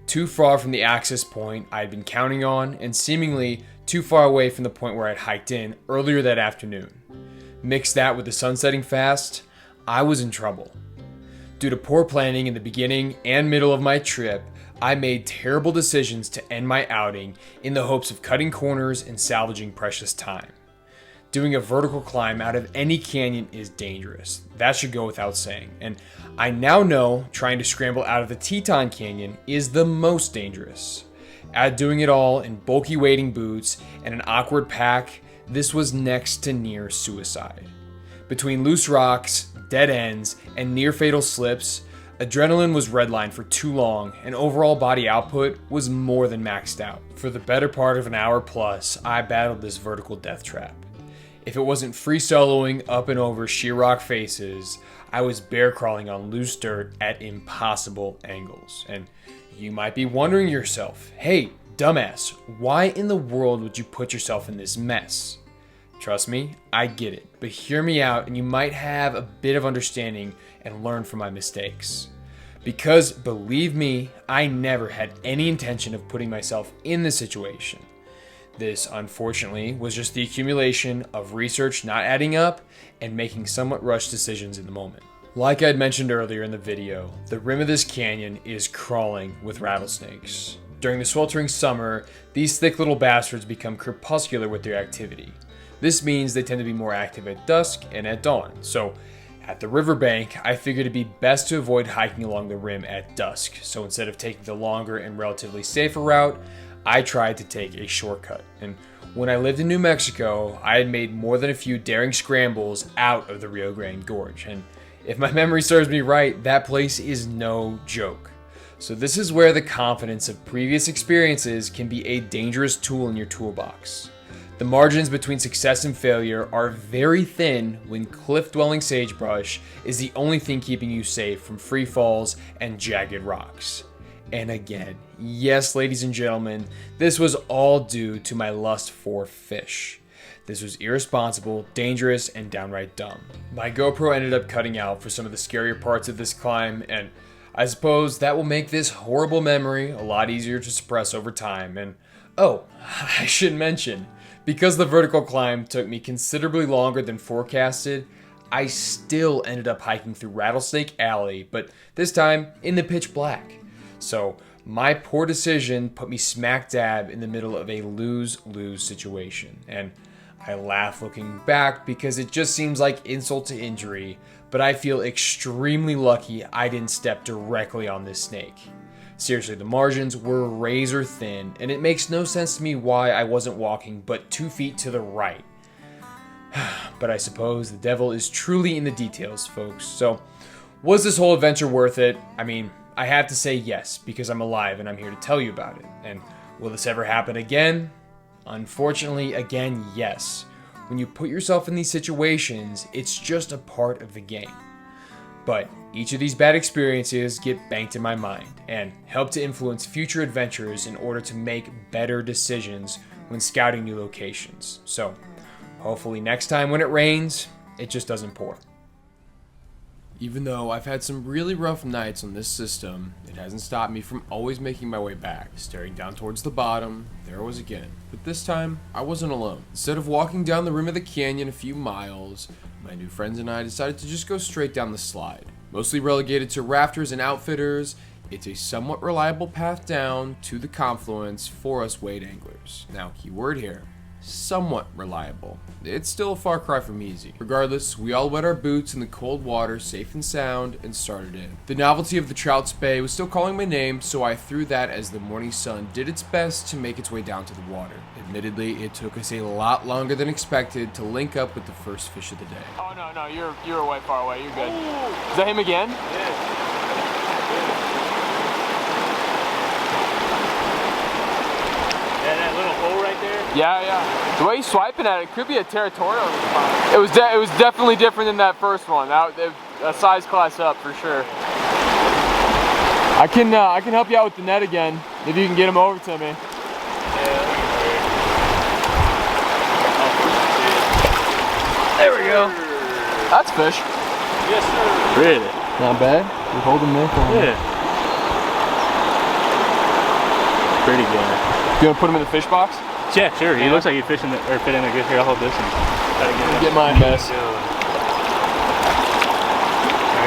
Too far from the access point I had been counting on, and seemingly too far away from the point where I'd hiked in earlier that afternoon. Mix that with the sun setting fast, I was in trouble. Due to poor planning in the beginning and middle of my trip, I made terrible decisions to end my outing in the hopes of cutting corners and salvaging precious time. Doing a vertical climb out of any canyon is dangerous. That should go without saying. And I now know trying to scramble out of the Teton Canyon is the most dangerous. Add doing it all in bulky wading boots and an awkward pack, this was next to near suicide. Between loose rocks, dead ends, and near fatal slips, adrenaline was redlined for too long, and overall body output was more than maxed out. For the better part of an hour plus, I battled this vertical death trap. If it wasn't free soloing up and over sheer rock faces, I was bear crawling on loose dirt at impossible angles. And you might be wondering to yourself, hey, dumbass, why in the world would you put yourself in this mess? Trust me, I get it, but hear me out and you might have a bit of understanding and learn from my mistakes. Because, believe me, I never had any intention of putting myself in this situation. This, unfortunately, was just the accumulation of research not adding up and making somewhat rushed decisions in the moment. Like I had mentioned earlier in the video, the rim of this canyon is crawling with rattlesnakes. During the sweltering summer, these thick little bastards become crepuscular with their activity. This means they tend to be more active at dusk and at dawn. So, at the riverbank, I figured it'd be best to avoid hiking along the rim at dusk. So instead of taking the longer and relatively safer route, I tried to take a shortcut. And when I lived in New Mexico, I had made more than a few daring scrambles out of the Rio Grande Gorge. And if my memory serves me right, that place is no joke. So this is where the confidence of previous experiences can be a dangerous tool in your toolbox. The margins between success and failure are very thin when cliff-dwelling sagebrush is the only thing keeping you safe from free falls and jagged rocks. And again, yes, ladies and gentlemen, this was all due to my lust for fish. This was irresponsible, dangerous, and downright dumb. My GoPro ended up cutting out for some of the scarier parts of this climb, and I suppose that will make this horrible memory a lot easier to suppress over time. And oh, I should mention, because the vertical climb took me considerably longer than forecasted, I still ended up hiking through Rattlesnake Alley, but this time in the pitch black. So my poor decision put me smack dab in the middle of a lose-lose situation. And I laugh looking back because it just seems like insult to injury, but I feel extremely lucky I didn't step directly on this snake. Seriously, the margins were razor thin, and it makes no sense to me why I wasn't walking but 2 feet to the right. But I suppose the devil is truly in the details, folks. So, was this whole adventure worth it? I mean, I have to say yes, because I'm alive and I'm here to tell you about it. And will this ever happen again? Unfortunately, again, yes. When you put yourself in these situations, it's just a part of the game. But each of these bad experiences get banked in my mind and help to influence future adventures in order to make better decisions when scouting new locations. So, hopefully next time when it rains, it just doesn't pour. Even though I've had some really rough nights on this system, it hasn't stopped me from always making my way back. Staring down towards the bottom, there I was again. But this time, I wasn't alone. Instead of walking down the rim of the canyon a few miles, my new friends and I decided to just go straight down the slide. Mostly relegated to rafters and outfitters, it's a somewhat reliable path down to the confluence for us wade anglers. Now, keyword here, somewhat reliable. It's still a far cry from easy. Regardless, we all wet our boots in the cold water safe and sound and started in. The novelty of the trout spay was still calling my name, so I threw that as the morning sun did its best to make its way down to the water. Admittedly, it took us a lot longer than expected to link up with the first fish of the day. Oh no, you're way far away. You're good. Ooh. Is that him again? Yeah. That little hole right there? Yeah. The way he's swiping at it could be a territorial spot. It was definitely different than that first one. A size class up for sure. I can help you out with the net again if you can get him over to me. There we go. That's fish. Yes, sir. Really? Not bad. You're holding Nick on. Yeah. Pretty good. You want to put him in the fish box? Yeah, sure. He looks like he's fishing or fit in a good. Here, I'll hold this and try to get mine, best. There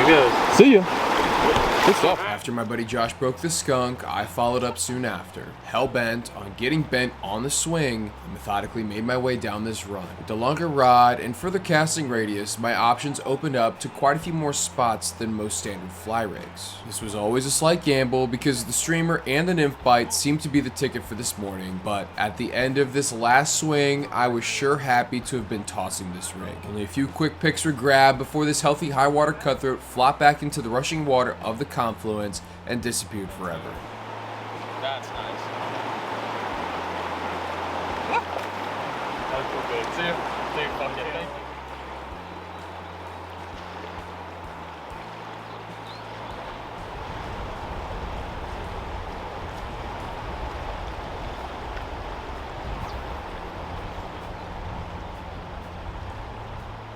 he goes. See ya. Good stuff. After my buddy Josh broke the skunk, I followed up soon after, hell-bent on getting bent on the swing, and methodically made my way down this run. With the longer rod and further casting radius, my options opened up to quite a few more spots than most standard fly rigs. This was always a slight gamble because the streamer and the nymph bite seemed to be the ticket for this morning, but at the end of this last swing, I was sure happy to have been tossing this rig. Only a few quick picks were grabbed before this healthy high water cutthroat flopped back into the rushing water of the confluence and disappeared forever. That's nice. That was cool, big. See you. Dude, fuck yeah. Thank you.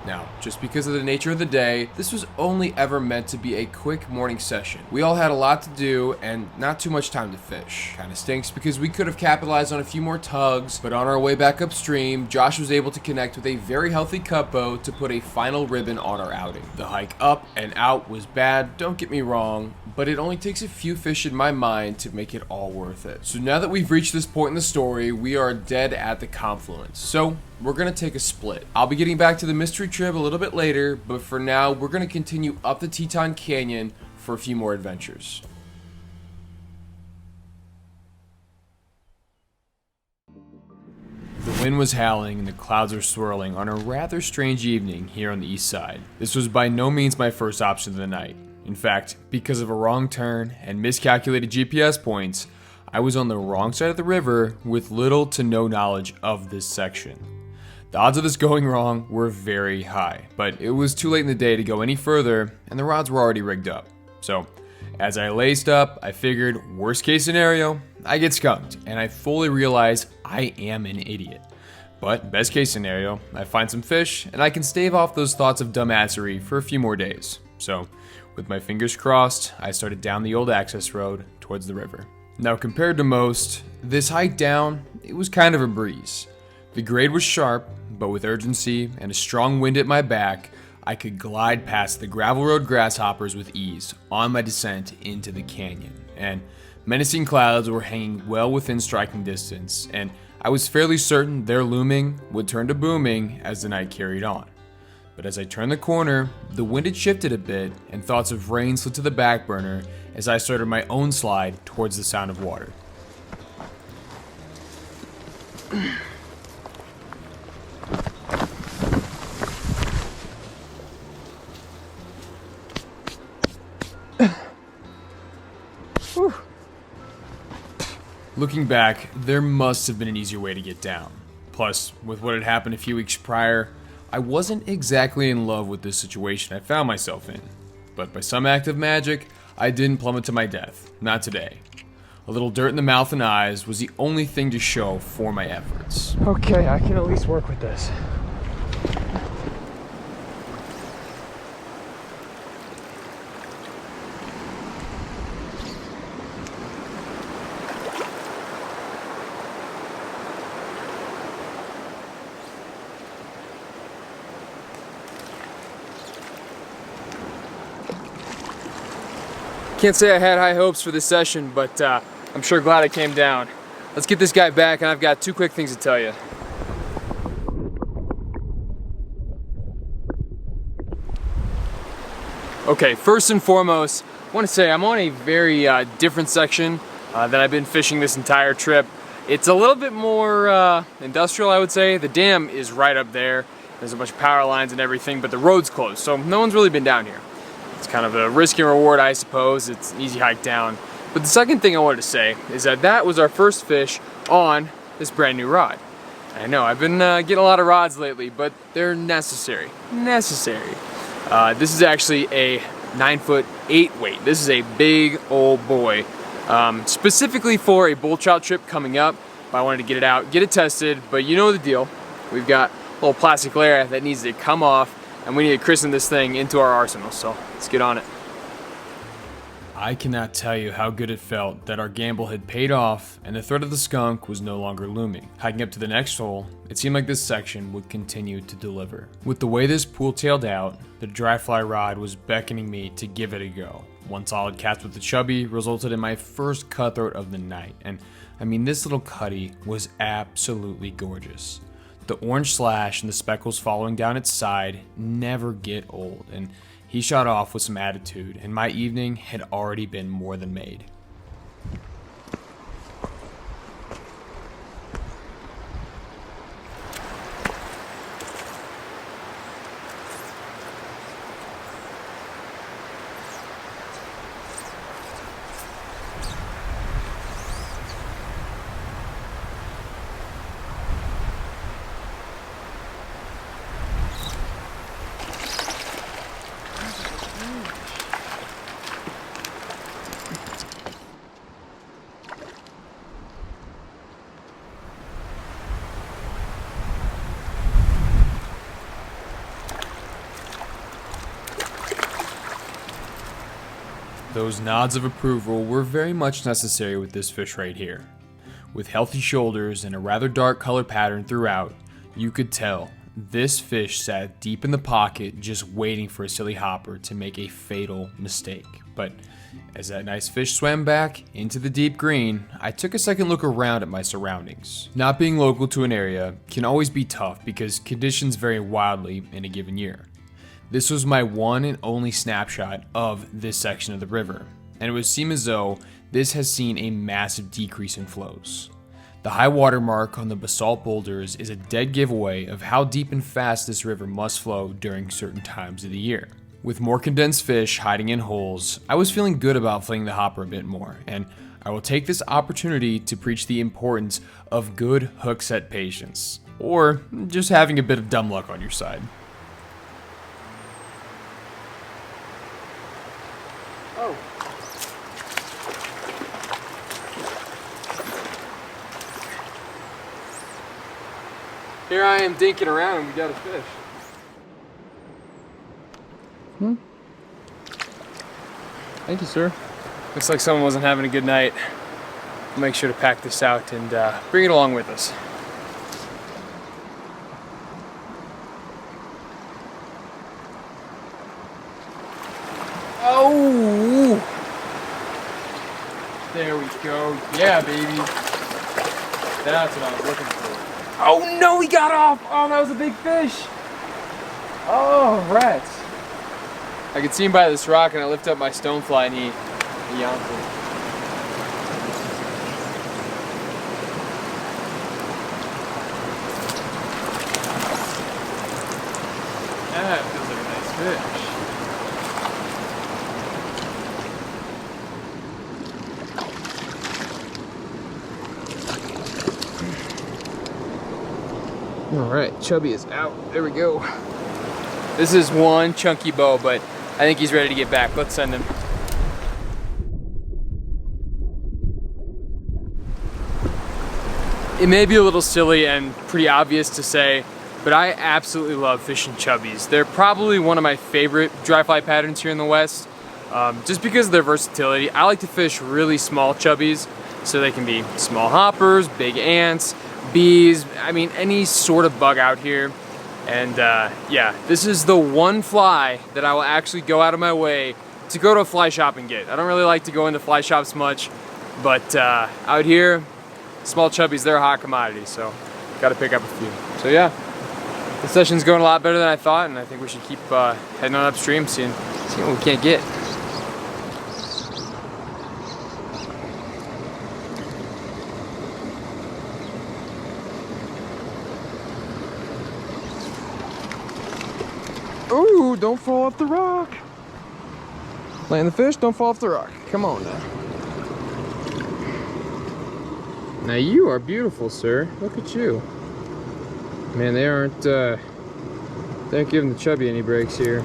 Now, just because of the nature of the day, this was only ever meant to be a quick morning session. We all had a lot to do and not too much time to fish. Kinda stinks because we could have capitalized on a few more tugs, but on our way back upstream, Josh was able to connect with a very healthy cutbow to put a final ribbon on our outing. The hike up and out was bad, don't get me wrong, but it only takes a few fish in my mind to make it all worth it. So now that we've reached this point in the story, we are dead at the confluence. So we're gonna take a split. I'll be getting back to the mystery trip a little bit later, but for now, we're gonna continue up the Teton Canyon for a few more adventures. The wind was howling and the clouds were swirling on a rather strange evening here on the east side. This was by no means my first option of the night. In fact, because of a wrong turn and miscalculated GPS points, I was on the wrong side of the river with little to no knowledge of this section. The odds of this going wrong were very high, but it was too late in the day to go any further, and the rods were already rigged up. So, as I laced up, I figured, worst case scenario, I get skunked, and I fully realize I am an idiot. But best case scenario, I find some fish, and I can stave off those thoughts of dumbassery for a few more days. So, with my fingers crossed, I started down the old access road towards the river. Now, compared to most, this hike down, it was kind of a breeze. The grade was sharp, but with urgency and a strong wind at my back, I could glide past the gravel road grasshoppers with ease on my descent into the canyon. And menacing clouds were hanging well within striking distance, and I was fairly certain their looming would turn to booming as the night carried on. But as I turned the corner, the wind had shifted a bit, and thoughts of rain slid to the back burner as I started my own slide towards the sound of water. Looking back, there must have been an easier way to get down. Plus, with what had happened a few weeks prior, I wasn't exactly in love with this situation I found myself in. But by some act of magic, I didn't plummet to my death. Not today. A little dirt in the mouth and eyes was the only thing to show for my efforts. Okay, I can at least work with this. Can't say I had high hopes for this session, but I'm sure glad I came down. Let's get this guy back, and I've got two quick things to tell you. Okay, first and foremost, I want to say I'm on a very different section that I've been fishing this entire trip. It's a little bit more industrial, I would say. The dam is right up there. There's a bunch of power lines and everything, but the road's closed, so no one's really been down here. It's kind of a risk and reward, I suppose. It's an easy hike down. But the second thing I wanted to say is that was our first fish on this brand new rod. I know, I've been getting a lot of rods lately, but they're necessary. Necessary. This is actually a 9'8" weight. This is a big old boy. Specifically for a bull trout trip coming up. I wanted to get it out, get it tested, but you know the deal. We've got a little plastic layer that needs to come off, and we need to christen this thing into our arsenal, so let's get on it. I cannot tell you how good it felt that our gamble had paid off and the threat of the skunk was no longer looming. Hiking up to the next hole, it seemed like this section would continue to deliver. With the way this pool tailed out, the dry fly rod was beckoning me to give it a go. One solid catch with the chubby resulted in my first cutthroat of the night, and I mean, this little cutty was absolutely gorgeous. The orange slash and the speckles following down its side never get old, and he shot off with some attitude, and my evening had already been more than made. Those nods of approval were very much necessary with this fish right here. With healthy shoulders and a rather dark color pattern throughout, you could tell this fish sat deep in the pocket just waiting for a silly hopper to make a fatal mistake. But as that nice fish swam back into the deep green, I took a second look around at my surroundings. Not being local to an area can always be tough because conditions vary wildly in a given year. This was my one and only snapshot of this section of the river, and it would seem as though this has seen a massive decrease in flows. The high water mark on the basalt boulders is a dead giveaway of how deep and fast this river must flow during certain times of the year. With more condensed fish hiding in holes, I was feeling good about flinging the hopper a bit more, and I will take this opportunity to preach the importance of good hook set patience, or just having a bit of dumb luck on your side. Oh. Here I am dinking around and we got a fish. Thank you, sir. Looks like someone wasn't having a good night. We'll make sure to pack this out and bring it along with us. Oh! There we go. Yeah, baby. That's what I was looking for. Oh no, he got off! Oh, that was a big fish! Oh, rats. I could see him by this rock and I lift up my Stonefly and he yonked it. That feels like a nice fish. All right, Chubby is out. There we go. This is one chunky bow, but I think he's ready to get back. Let's send him. It may be a little silly and pretty obvious to say, but I absolutely love fishing chubbies. They're probably one of my favorite dry fly patterns here in the West, just because of their versatility. I like to fish really small chubbies, so they can be small hoppers, big ants, bees, I mean any sort of bug out here. And yeah, this is the one fly that I will actually go out of my way to go to a fly shop and get. I don't really like to go into fly shops much, but out here, small chubbies, they're a hot commodity, so gotta pick up a few. So yeah, the session's going a lot better than I thought, and I think we should keep heading on upstream, seeing what we can't get. Ooh, don't fall off the rock. Land the fish, don't fall off the rock. Come on now. Now you are beautiful, sir. Look at you. Man, they aren't giving the chubby any breaks here.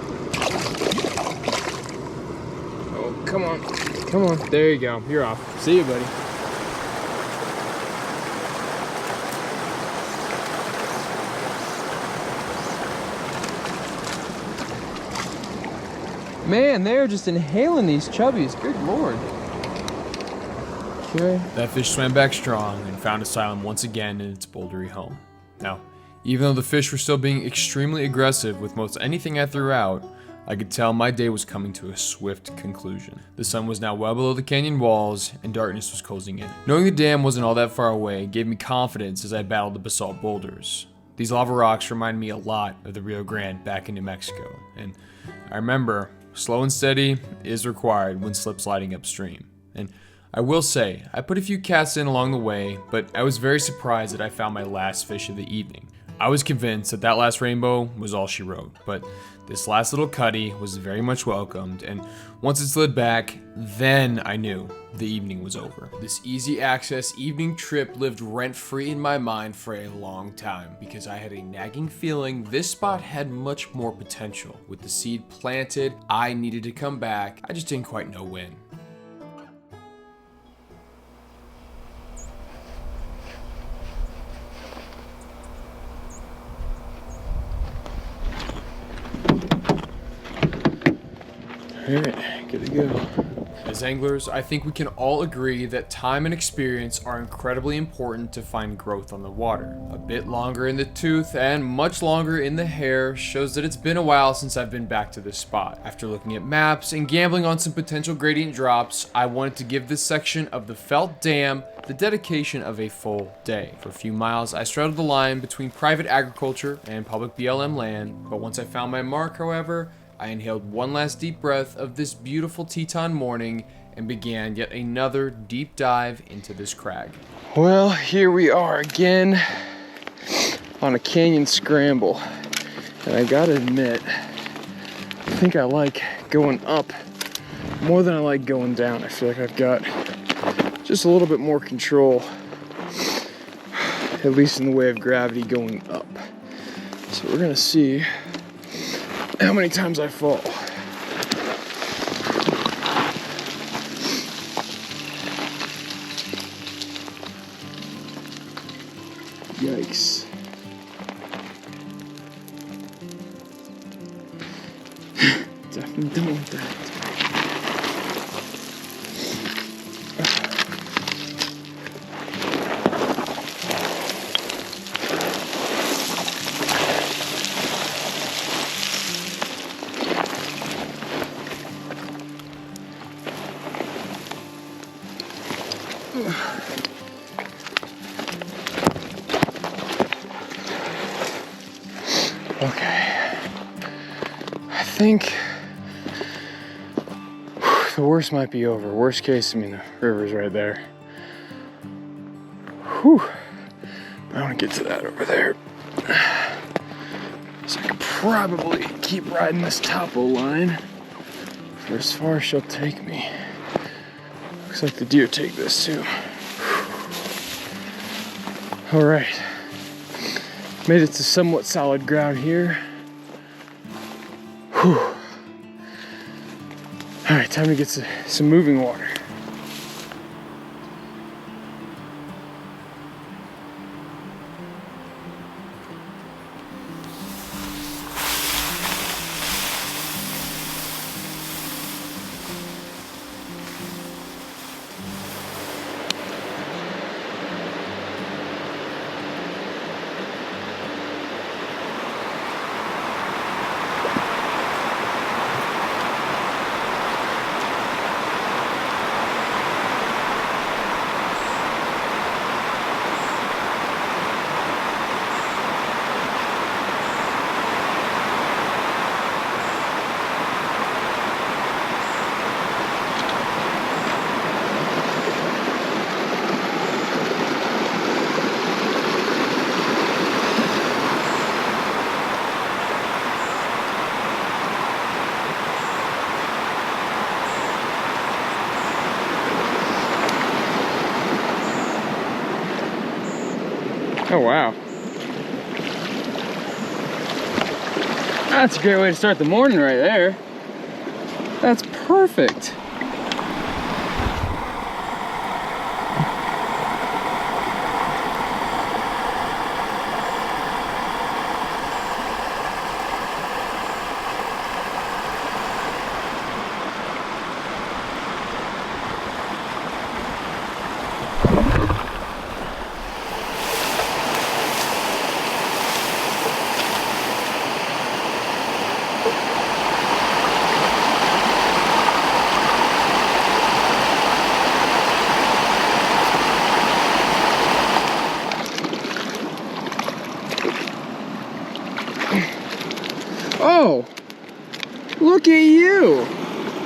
Oh, come on. Come on. There you go. You're off. See you, buddy. Man, they're just inhaling these chubbies. Good lord. Okay. That fish swam back strong and found asylum once again in its bouldery home. Now, even though the fish were still being extremely aggressive with most anything I threw out, I could tell my day was coming to a swift conclusion. The sun was now well below the canyon walls, and darkness was closing in. Knowing the dam wasn't all that far away gave me confidence as I battled the basalt boulders. These lava rocks remind me a lot of the Rio Grande back in New Mexico, and I remember, slow and steady is required when slip sliding upstream. And I will say, I put a few casts in along the way, but I was very surprised that I found my last fish of the evening. I was convinced that that last rainbow was all she wrote, but this last little cutty was very much welcomed, and once it slid back, then I knew the evening was over. This easy access evening trip lived rent-free in my mind for a long time because I had a nagging feeling this spot had much more potential. With the seed planted, I needed to come back. I just didn't quite know when. Alright, good to go. As anglers, I think we can all agree that time and experience are incredibly important to find growth on the water. A bit longer in the tooth and much longer in the hair shows that it's been a while since I've been back to this spot. After looking at maps and gambling on some potential gradient drops, I wanted to give this section of the Felt Dam the dedication of a full day. For a few miles, I straddled the line between private agriculture and public BLM land, but once I found my mark, however, I inhaled one last deep breath of this beautiful Teton morning and began yet another deep dive into this crag. Well, here we are again on a canyon scramble. And I gotta admit, I think I like going up more than I like going down. I feel like I've got just a little bit more control, at least in the way of gravity going up. So we're gonna see how many times I fall. Yikes. Definitely don't want that. Okay, I think the worst might be over. Worst case, I mean, the river's right there. Whew. I want to get to that over there. So I could probably keep riding this topo line for as far as she'll take me. Looks like the deer take this too. All right. Made it to somewhat solid ground here. Whew. All right, time to get some moving water. Oh, wow. That's a great way to start the morning right there. That's perfect. Oh, look at you.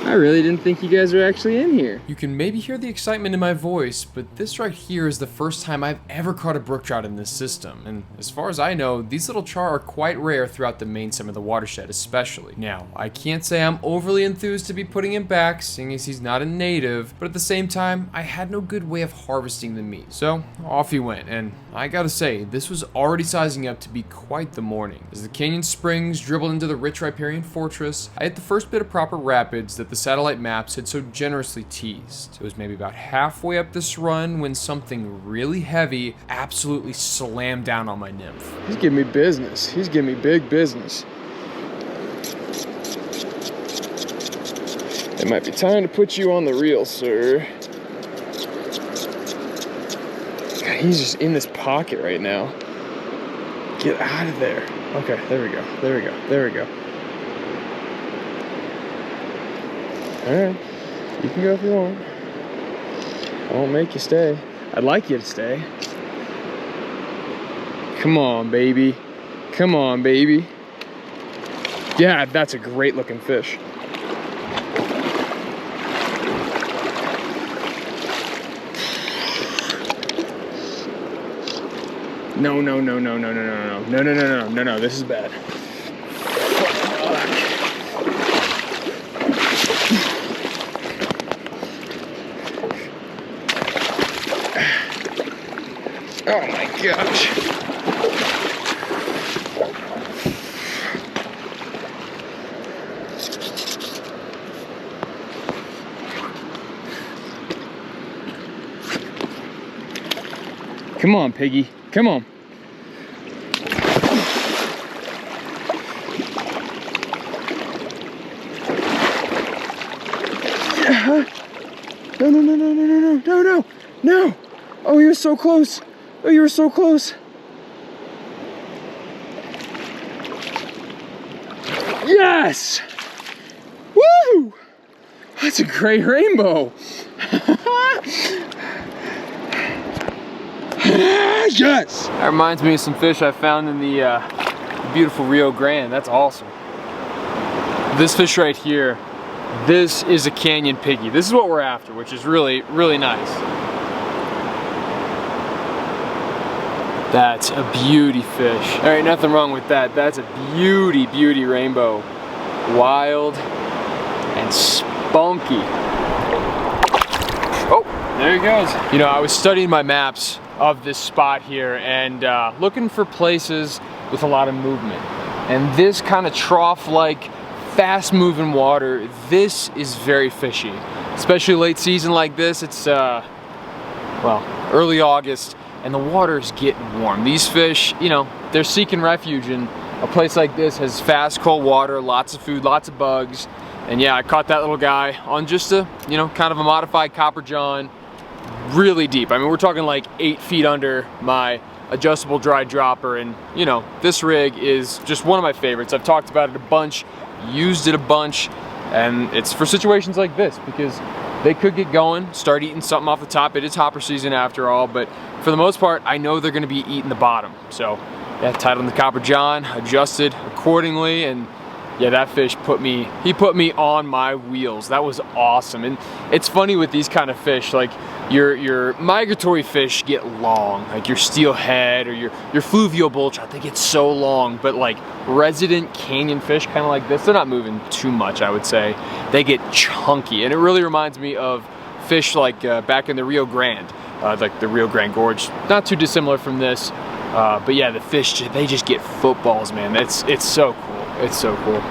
I really didn't think you guys were actually in here. You can maybe hear the excitement in my voice, but this right here is the first time I've ever caught a brook trout in this system. And as far as I know, these little char are quite rare throughout the main stem of the watershed especially. Now, I can't say I'm overly enthused to be putting him back, seeing as he's not a native, but at the same time, I had no good way of harvesting the meat. So, off he went, and I gotta say, this was already sizing up to be quite the morning. As the canyon springs dribbled into the rich riparian fortress, I hit the first bit of proper rapids that the satellite maps had so generously teased. It was maybe about halfway up this run when something really heavy absolutely slammed down on my nymph. He's giving me business. He's giving me big business. It might be time to put you on the reel, sir. God, he's just in this pocket right now. Get out of there. Okay, there we go. There we go. There we go. Alright, you can go if you want. I won't make you stay. I'd like you to stay. Come on, baby. Come on, baby. Yeah, that's a great looking fish. No, no, no, no, no, no, no, no, no, no, no, no, no, no, this is bad. Oh my gosh. Come on, piggy. Come on. Yeah. No, no, no, no, no, no, no, no, no, no. Oh, you're so close. Oh, you were so close. Yes! Woo! That's a great rainbow. Yes! That reminds me of some fish I found in the beautiful Rio Grande. That's awesome. This fish right here, this is a canyon piggy. This is what we're after, which is really, really nice. That's a beauty fish. All right, nothing wrong with that. That's a beauty, beauty rainbow. Wild and spunky. Oh, there he goes. You know, I was studying my maps of this spot here and looking for places with a lot of movement. And this kind of trough-like, fast-moving water, this is very fishy. Especially late season like this, it's, well, early August. And the water's getting warm. These fish, you know, they're seeking refuge, and a place like this has fast, cold water, lots of food, lots of bugs. And yeah, I caught that little guy on just a, you know, kind of a modified copper john, really deep. I mean, we're talking like 8 feet under my adjustable dry dropper, and you know, this rig is just one of my favorites. I've talked about it a bunch, used it a bunch, and it's for situations like this because they could get going, start eating something off the top. It is hopper season after all, but for the most part, I know they're gonna be eating the bottom. So yeah, tied on the copper john, adjusted accordingly, and yeah, that fish he put me on my wheels. That was awesome. And it's funny with these kind of fish, like your migratory fish get long, like your steelhead or your fluvial bull trout, they get so long, but like resident canyon fish, kind of like this, they're not moving too much, I would say. They get chunky, and it really reminds me of fish like back in the Rio Grande, like the Rio Grande Gorge, not too dissimilar from this. But yeah, the fish, they just get footballs, man. It's so cool. It's so cool.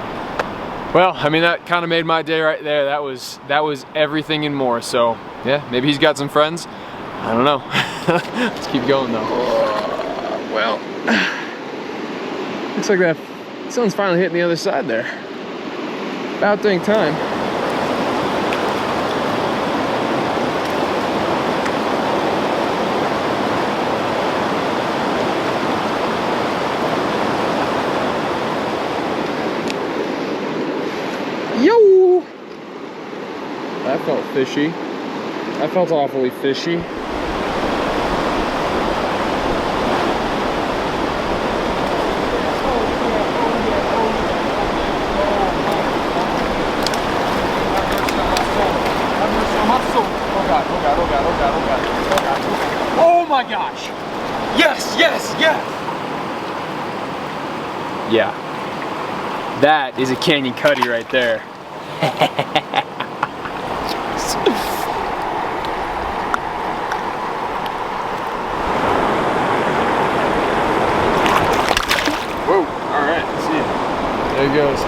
Well, I mean, that kind of made my day right there. That was everything and more. So yeah, maybe he's got some friends. I don't know. Let's keep going though. Well, looks like that sun's finally hitting the other side there. About dang time. Yo! That felt fishy. That felt awfully fishy. Yeah. That is a canyon cutty right there. Whoa, alright, see it. There he goes.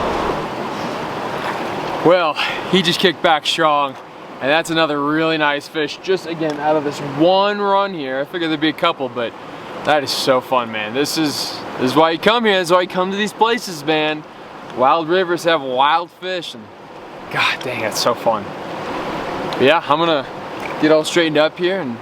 Well, he just kicked back strong. And that's another really nice fish, just again out of this one run here. I figured there'd be a couple, but that is so fun, man. This is why you come here. This is why you come to these places, man. Wild rivers have wild fish, and god dang, that's so fun. But yeah, I'm gonna get all straightened up here and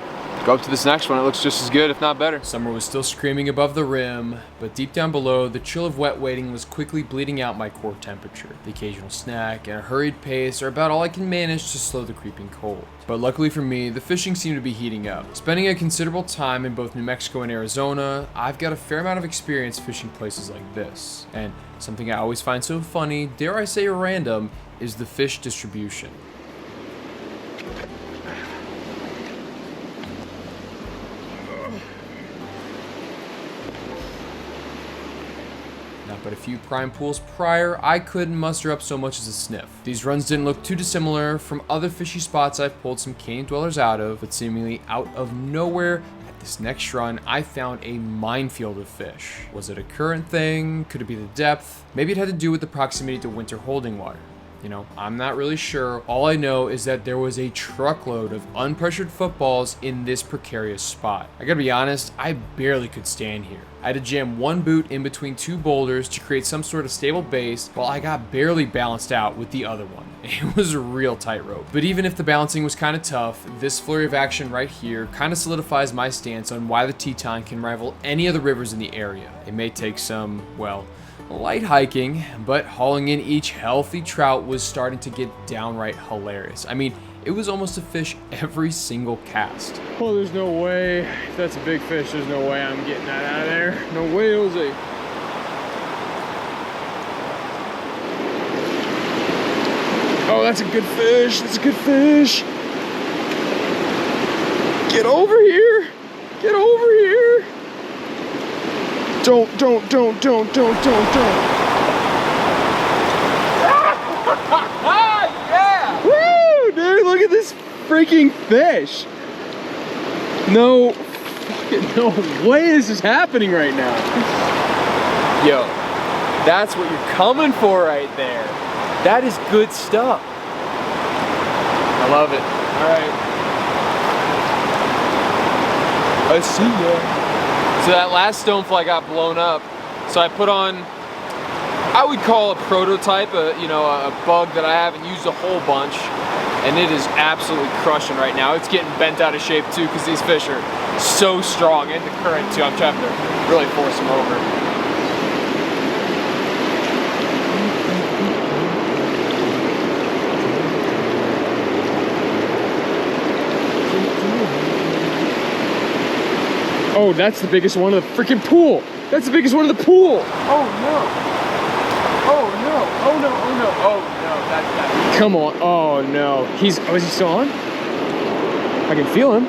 go up to this next one. It looks just as good, if not better. Summer was still screaming above the rim, but deep down below, the chill of wet waiting was quickly bleeding out my core temperature. The occasional snack and a hurried pace are about all I can manage to slow the creeping cold. But luckily for me, the fishing seemed to be heating up. Spending a considerable time in both New Mexico and Arizona, I've got a fair amount of experience fishing places like this. And something I always find so funny, dare I say random, is the fish distribution. But a few prime pools prior, I couldn't muster up so much as a sniff. These runs didn't look too dissimilar from other fishy spots I've pulled some canyon dwellers out of, but seemingly out of nowhere, at this next run, I found a minefield of fish. Was it a current thing? Could it be the depth? Maybe it had to do with the proximity to winter holding water. You know, I'm not really sure. All I know is that there was a truckload of unpressured footballs in this precarious spot. I gotta be honest, I barely could stand here. I had to jam one boot in between two boulders to create some sort of stable base, while I got barely balanced out with the other one. It was a real tightrope. But even if the balancing was kind of tough, this flurry of action right here kind of solidifies my stance on why the Teton can rival any other rivers in the area. It may take some, well, light hiking, but hauling in each healthy trout was starting to get downright hilarious. I mean, it was almost a fish every single cast. Oh, there's no way. If that's a big fish, there's no way I'm getting that out of there. No way, Jose. Oh, that's a good fish. That's a good fish. Get over here. Get over here. Don't. Yeah! Woo, dude, look at this freaking fish. No way this is happening right now. Yo, that's what you're coming for right there. That is good stuff. I love it. All right. I see ya. So that last stonefly got blown up, so I put on, I would call a prototype, a bug that I haven't used a whole bunch, and it is absolutely crushing right now. It's getting bent out of shape too, because these fish are so strong, and the current too. I'm trying to really force them over. Oh, that's the biggest one of the freaking pool. That's the biggest one of the pool. Oh no. Oh no. Oh no. Oh no. Oh no. That's. Come on. Oh no. Is he still on? I can feel him.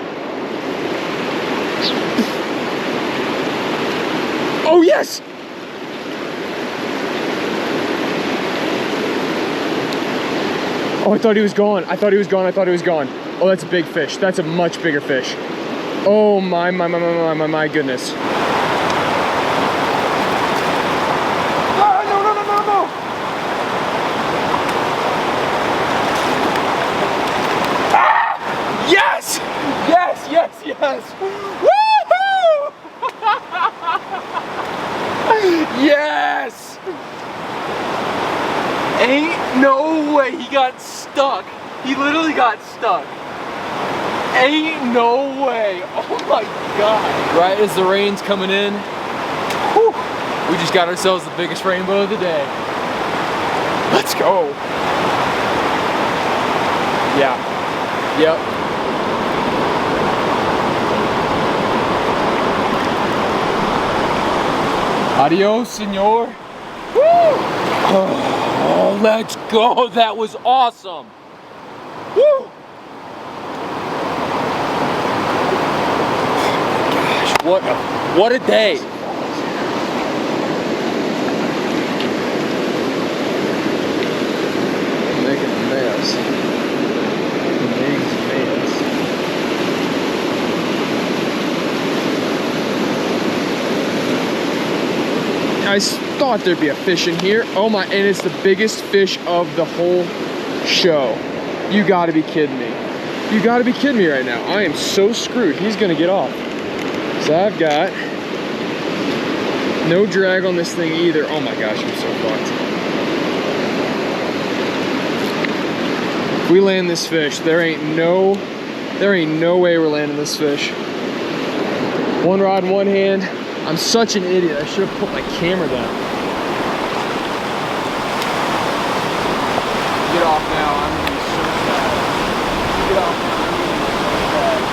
Oh yes. Oh, I thought he was gone. I thought he was gone. I thought he was gone. Oh, that's a big fish. That's a much bigger fish. Oh my goodness. Ah, no. Ah! Yes! Woohoo! Yes! Ain't no way he got stuck. He literally got stuck. Ain't no way. Oh my god. Right as the rain's coming in, whew, we just got ourselves the biggest rainbow of the day. Let's go. Yeah. Yep. Adios, senor. Woo! Oh, let's go. That was awesome. Woo! What a day. I thought there'd be a fish in here. Oh my, and it's the biggest fish of the whole show. You gotta be kidding me. You gotta be kidding me right now. I am so screwed. He's gonna get off. So I've got no drag on this thing either. Oh my gosh, I'm so fucked. If we land this fish, there ain't no way we're landing this fish. One rod in one hand. I'm such an idiot. I should have put my camera down. Get off now. I'm gonna be so sad. Get off now. I'm gonna be so sad.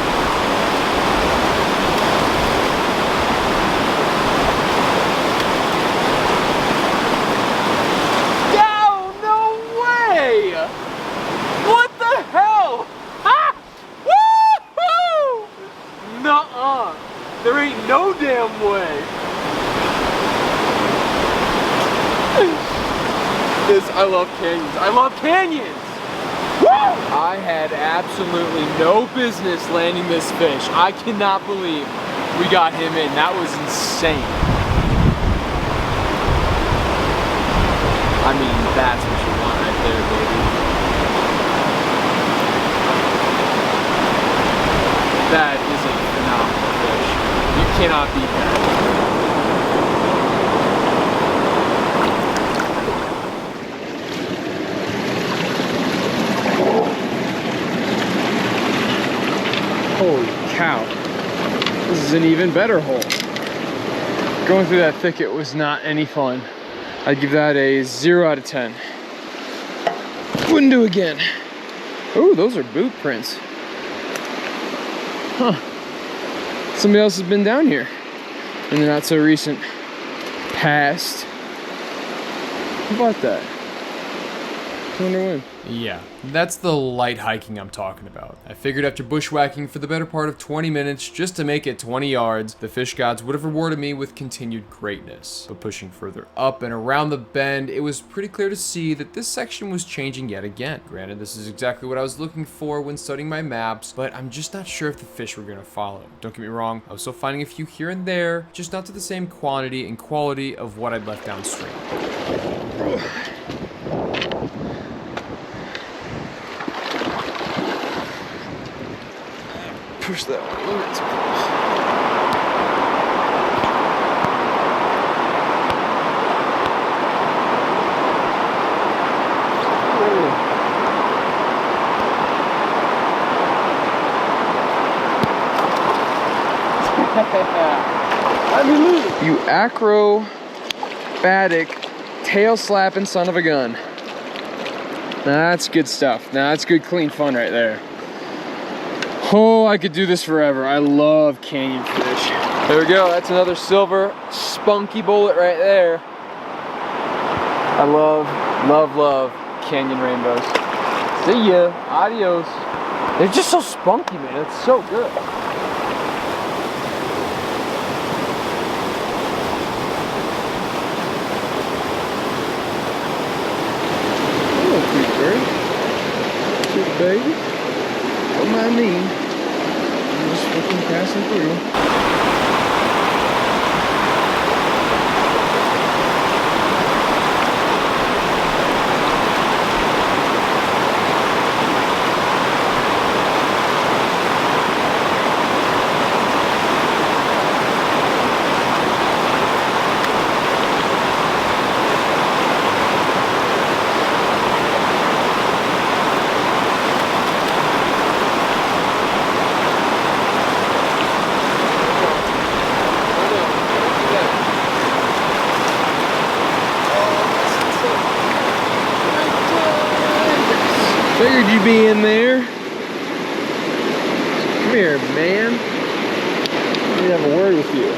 No way! What the hell? Ah! Woo-hoo! Nuh-uh. There ain't no damn way. I love canyons. I love canyons. Woo! I had absolutely no business landing this fish. I cannot believe we got him in. That was insane. I mean, that's what you want right there, baby. That is a phenomenal fish. You cannot beat that. Holy cow. This is an even better hole. Going through that thicket was not any fun. I'd give that a 0 out of 10. Wouldn't do again. Oh, those are boot prints. Huh. Somebody else has been down here in the not so recent past. How about that? I wonder when. Yeah, that's the light hiking I'm talking about. I figured after bushwhacking for the better part of 20 minutes just to make it 20 yards, the fish gods would have rewarded me with continued greatness. But pushing further up and around the bend, it was pretty clear to see that this section was changing yet again. Granted, this is exactly what I was looking for when studying my maps, but I'm just not sure if the fish were gonna follow. Don't get me wrong, I was still finding a few here and there, just not to the same quantity and quality of what I'd left downstream. Push that one limits. You acrobatic, tail slapping son of a gun. Now that's good stuff. Now that's good, clean fun right there. Oh, I could do this forever. I love canyon fish. There we go. That's another silver spunky bullet right there. I love, love, love canyon rainbows. See ya. Adios. They're just so spunky, man. It's so good. Hello, cute bird. Cute baby. Don't mind me. I'm just fucking passing through. Figured you'd be in there. Come here, man. Let me have a word with you.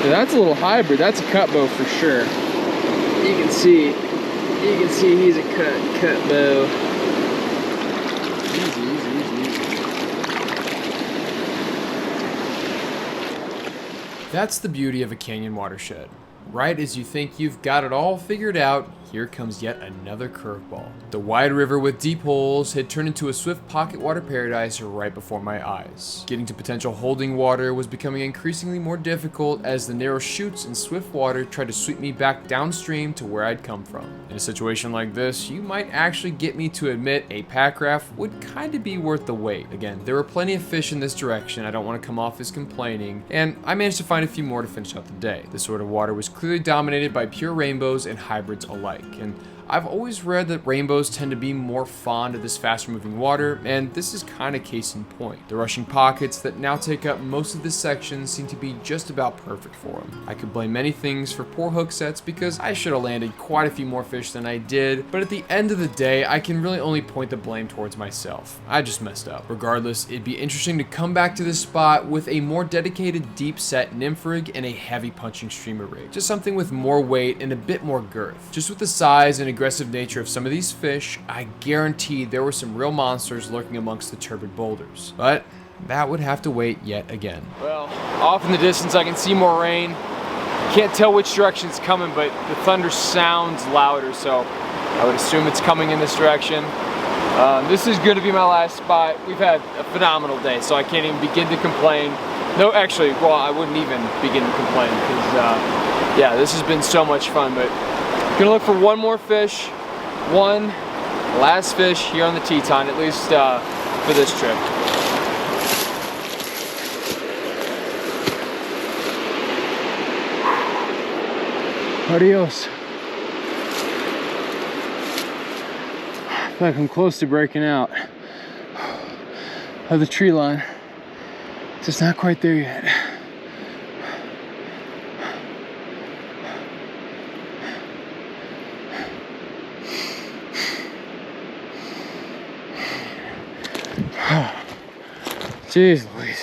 That's a little hybrid. That's a cutbow for sure. You can see he's a cutbow. Easy, easy, easy, easy. That's the beauty of a canyon watershed. Right as you think you've got it all figured out, here comes yet another curveball. The wide river with deep holes had turned into a swift pocket water paradise right before my eyes. Getting to potential holding water was becoming increasingly more difficult as the narrow chutes and swift water tried to sweep me back downstream to where I'd come from. In a situation like this, you might actually get me to admit a pack raft would kinda be worth the wait. Again, there were plenty of fish in this direction, I don't want to come off as complaining, and I managed to find a few more to finish out the day. This sort of water was clearly dominated by pure rainbows and hybrids alike, and I've always read that rainbows tend to be more fond of this faster moving water, and this is kinda case in point. The rushing pockets that now take up most of this section seem to be just about perfect for them. I could blame many things for poor hook sets because I should have landed quite a few more fish than I did, but at the end of the day, I can really only point the blame towards myself. I just messed up. Regardless, it'd be interesting to come back to this spot with a more dedicated deep set nymph rig and a heavy punching streamer rig. Just something with more weight and a bit more girth. Just with the size and aggressive nature of some of these fish, I guarantee there were some real monsters lurking amongst the turbid boulders. But that would have to wait yet again. Well, off in the distance I can see more rain. Can't tell which direction it's coming, but the thunder sounds louder, so I would assume it's coming in this direction. This is going to be my last spot. We've had a phenomenal day, so I can't even begin to complain. No, actually, well, I wouldn't even begin to complain because, yeah, this has been so much fun, but gonna look for one more fish, one last fish here on the Teton, at least for this trip. Adios. I feel like I'm close to breaking out of the tree line. Just not quite there yet. Jeez Louise.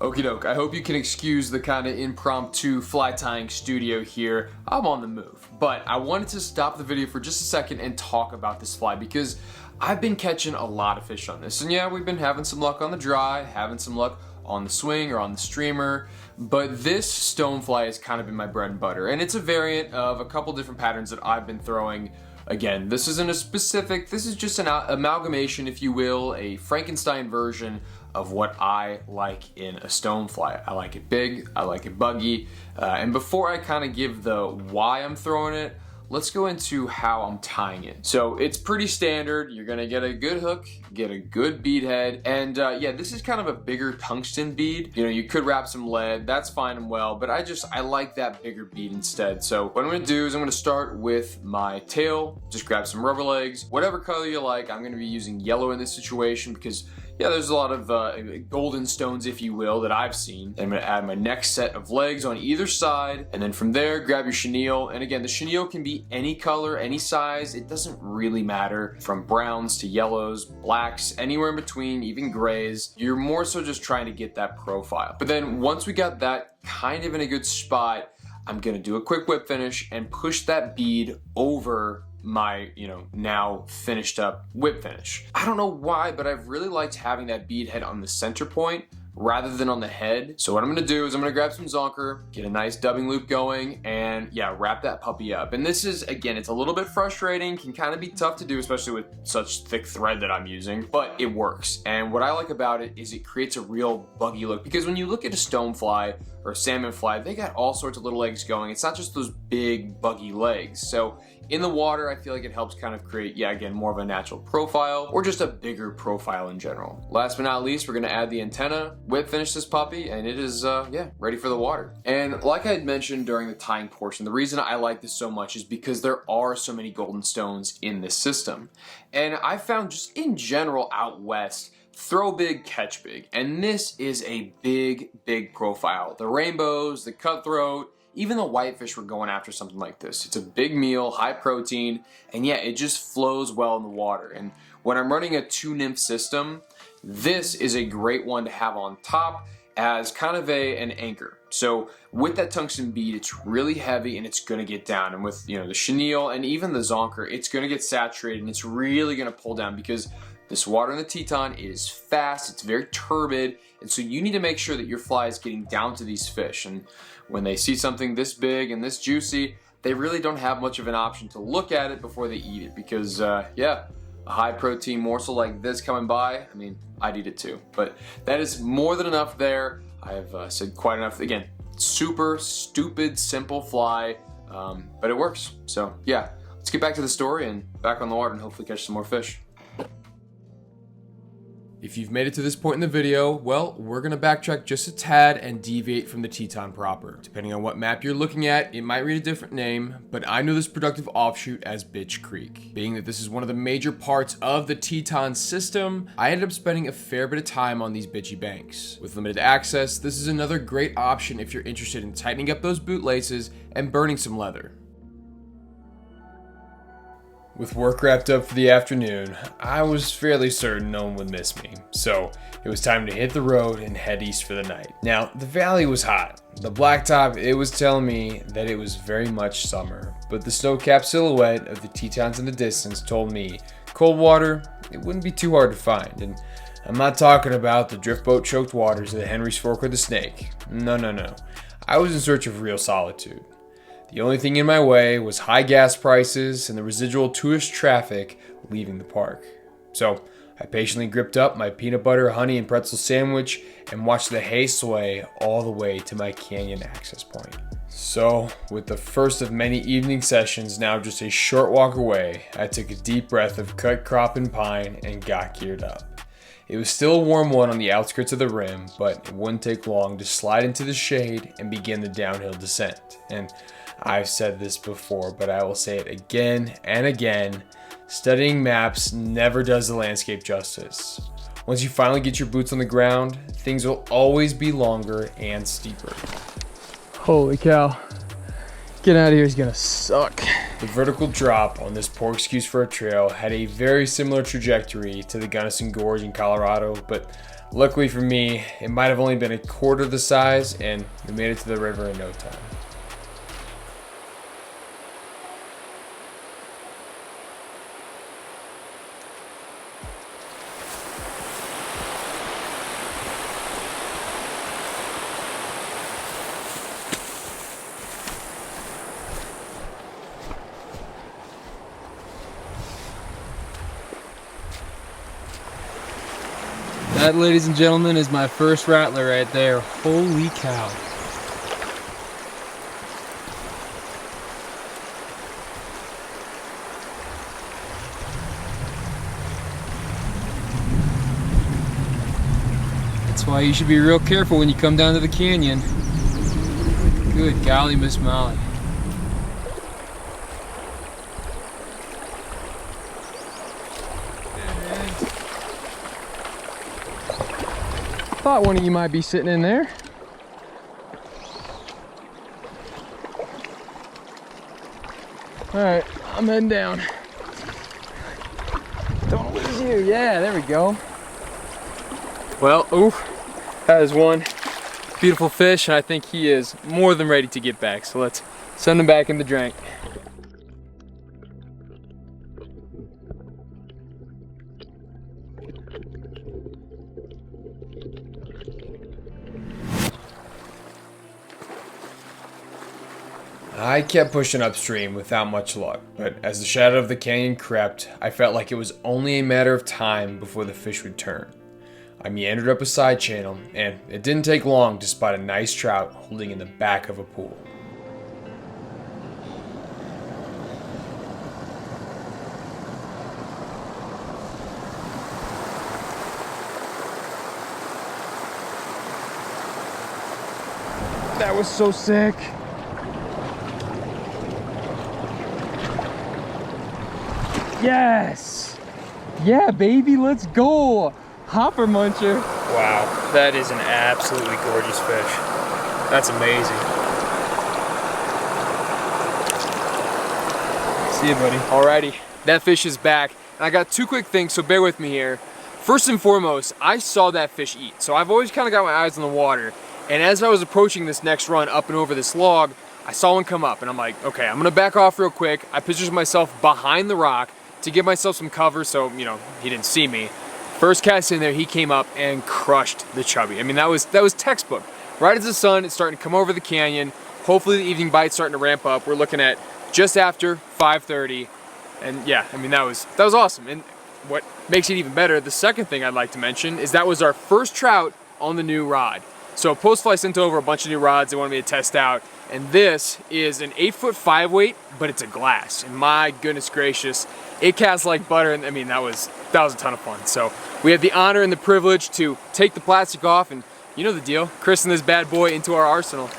Okie doke, I hope you can excuse the kind of impromptu fly tying studio here. I'm on the move, but I wanted to stop the video for just a second and talk about this fly because I've been catching a lot of fish on this. And yeah, we've been having some luck on the dry, having some luck on the swing or on the streamer, but this Stonefly has kind of been my bread and butter. And it's a variant of a couple different patterns that I've been throwing. Again, this isn't a specific, this is just an amalgamation, if you will, a Frankenstein version of what I like in a Stonefly. I like it big, I like it buggy, and before I kind of give the why I'm throwing it, let's go into how I'm tying it. So it's pretty standard. You're gonna get a good hook, get a good bead head, and yeah, this is kind of a bigger tungsten bead. You know, you could wrap some lead, that's fine and well, but I like that bigger bead instead. So what I'm gonna do is I'm gonna start with my tail, just grab some rubber legs, whatever color you like. I'm gonna be using yellow in this situation because yeah, there's a lot of golden stones, if you will, that I've seen. I'm gonna add my next set of legs on either side, and then from there, grab your chenille. And again, the chenille can be any color, any size. It doesn't really matter. From browns to yellows, blacks, anywhere in between, even grays. You're more so just trying to get that profile. But then once we got that kind of in a good spot, I'm gonna do a quick whip finish and push that bead over my, now finished up whip finish. I don't know why, but I've really liked having that bead head on the center point rather than on the head. So what I'm gonna do is I'm gonna grab some zonker, get a nice dubbing loop going, and yeah, wrap that puppy up. And this is, again, it's a little bit frustrating, can kind of be tough to do, especially with such thick thread that I'm using, but it works. And what I like about it is it creates a real buggy look, because when you look at a Stonefly or a salmon fly, they got all sorts of little legs going. It's not just those big buggy legs. So in the water, I feel like it helps kind of create, yeah, again, more of a natural profile or just a bigger profile in general. Last but not least, we're gonna add the antenna, whip finish this puppy, and it is, yeah, ready for the water. And like I had mentioned during the tying portion, the reason I like this so much is because there are so many golden stones in this system. And I found just in general out west, throw big, catch big. And this is a big, big profile. The rainbows, the cutthroat, even the whitefish were going after something like this. It's a big meal, high protein, and yeah, it just flows well in the water. And when I'm running a 2-nymph system, this is a great one to have on top as kind of an anchor. So with that tungsten bead, it's really heavy and it's gonna get down. And with the chenille and even the zonker, it's gonna get saturated and it's really gonna pull down because this water in the Teton is fast, it's very turbid, and so you need to make sure that your fly is getting down to these fish. And when they see something this big and this juicy, they really don't have much of an option to look at it before they eat it because, yeah, a high protein morsel like this coming by, I mean, I'd eat it too. But that is more than enough there. I have said quite enough. Again, super stupid, simple fly, but it works. So yeah, let's get back to the story and back on the water and hopefully catch some more fish. If you've made it to this point in the video, well, we're gonna backtrack just a tad and deviate from the Teton proper. Depending on what map you're looking at, it might read a different name, but I know this productive offshoot as Bitch Creek. Being that this is one of the major parts of the Teton system, I ended up spending a fair bit of time on these bitchy banks. With limited access, this is another great option if you're interested in tightening up those bootlaces and burning some leather. With work wrapped up for the afternoon, I was fairly certain no one would miss me, so it was time to hit the road and head east for the night. Now, the valley was hot. The blacktop, it was telling me that it was very much summer, but the snow-capped silhouette of the Tetons in the distance told me cold water, it wouldn't be too hard to find. And I'm not talking about the driftboat choked waters of the Henry's Fork or the Snake. No. I was in search of real solitude. The only thing in my way was high gas prices and the residual tourist traffic leaving the park. So I patiently gripped up my peanut butter, honey, and pretzel sandwich and watched the hay sway all the way to my canyon access point. So, with the first of many evening sessions now just a short walk away, I took a deep breath of cut crop and pine and got geared up. It was still a warm one on the outskirts of the rim, but it wouldn't take long to slide into the shade and begin the downhill descent. And I've said this before, but I will say it again and again. Studying maps never does the landscape justice. Once you finally get your boots on the ground, things will always be longer and steeper. Holy cow. Getting out of here is gonna suck. The vertical drop on this poor excuse for a trail had a very similar trajectory to the Gunnison Gorge in Colorado, but luckily for me, it might have only been a quarter the size and we made it to the river in no time. That, ladies and gentlemen, is my first rattler right there. Holy cow. That's why you should be real careful when you come down to the canyon. Good golly, Miss Molly. Thought one of you might be sitting in there. All right, I'm heading down. Don't lose you. Yeah, there we go. Well, oof, that is one beautiful fish, and I think he is more than ready to get back. So let's send him back in the drink. I kept pushing upstream without much luck, but as the shadow of the canyon crept, I felt like it was only a matter of time before the fish would turn. I meandered up a side channel, and it didn't take long to spot a nice trout holding in the back of a pool. That was so sick. Yes! Yeah, baby, let's go! Hopper muncher. Wow, that is an absolutely gorgeous fish. That's amazing. See you, buddy. Alrighty, that fish is back. And I got two quick things, so bear with me here. First and foremost, I saw that fish eat. So I've always kind of got my eyes on the water. And as I was approaching this next run up and over this log, I saw one come up and I'm like, okay, I'm gonna back off real quick. I positioned myself behind the rock to give myself some cover so, you know, he didn't see me. First cast in there, he came up and crushed the chubby. I mean, that was textbook. Right as the sun is starting to come over the canyon, hopefully the evening bite's starting to ramp up. We're looking at just after 5:30. And yeah, I mean, that was awesome. And what makes it even better, the second thing I'd like to mention is that was our first trout on the new rod. So Postfly sent over a bunch of new rods they wanted me to test out. And this is an 8'5" 5-weight, but it's a glass. And my goodness gracious, it casts like butter. And I mean, that was a ton of fun. So we had the honor and the privilege to take the plastic off and you know the deal, christen this bad boy into our arsenal.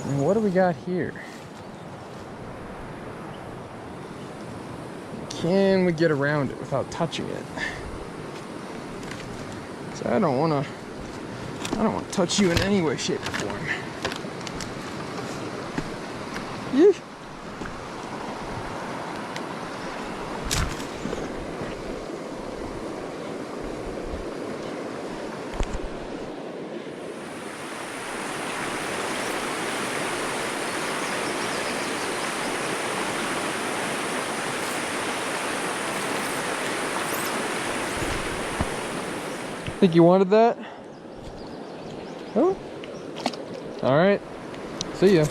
And what do we got here? Can we get around it without touching it? So I don't want to touch you in any way, shape, or form. Yeesh. Think you wanted that? Oh. All right. See ya.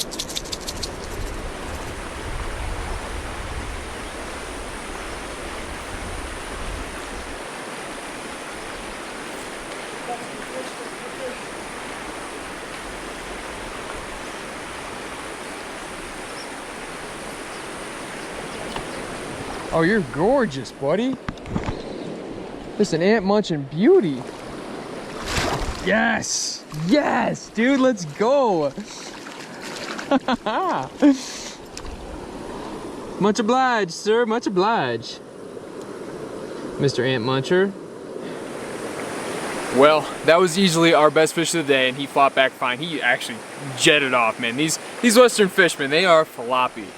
Oh, you're gorgeous, buddy. Just an ant munching beauty. Yes! Yes, dude, let's go! Much obliged, sir, much obliged. Mr. Ant Muncher. Well, that was easily our best fish of the day, and he fought back fine. He actually jetted off, man. These western fishmen, they are floppy.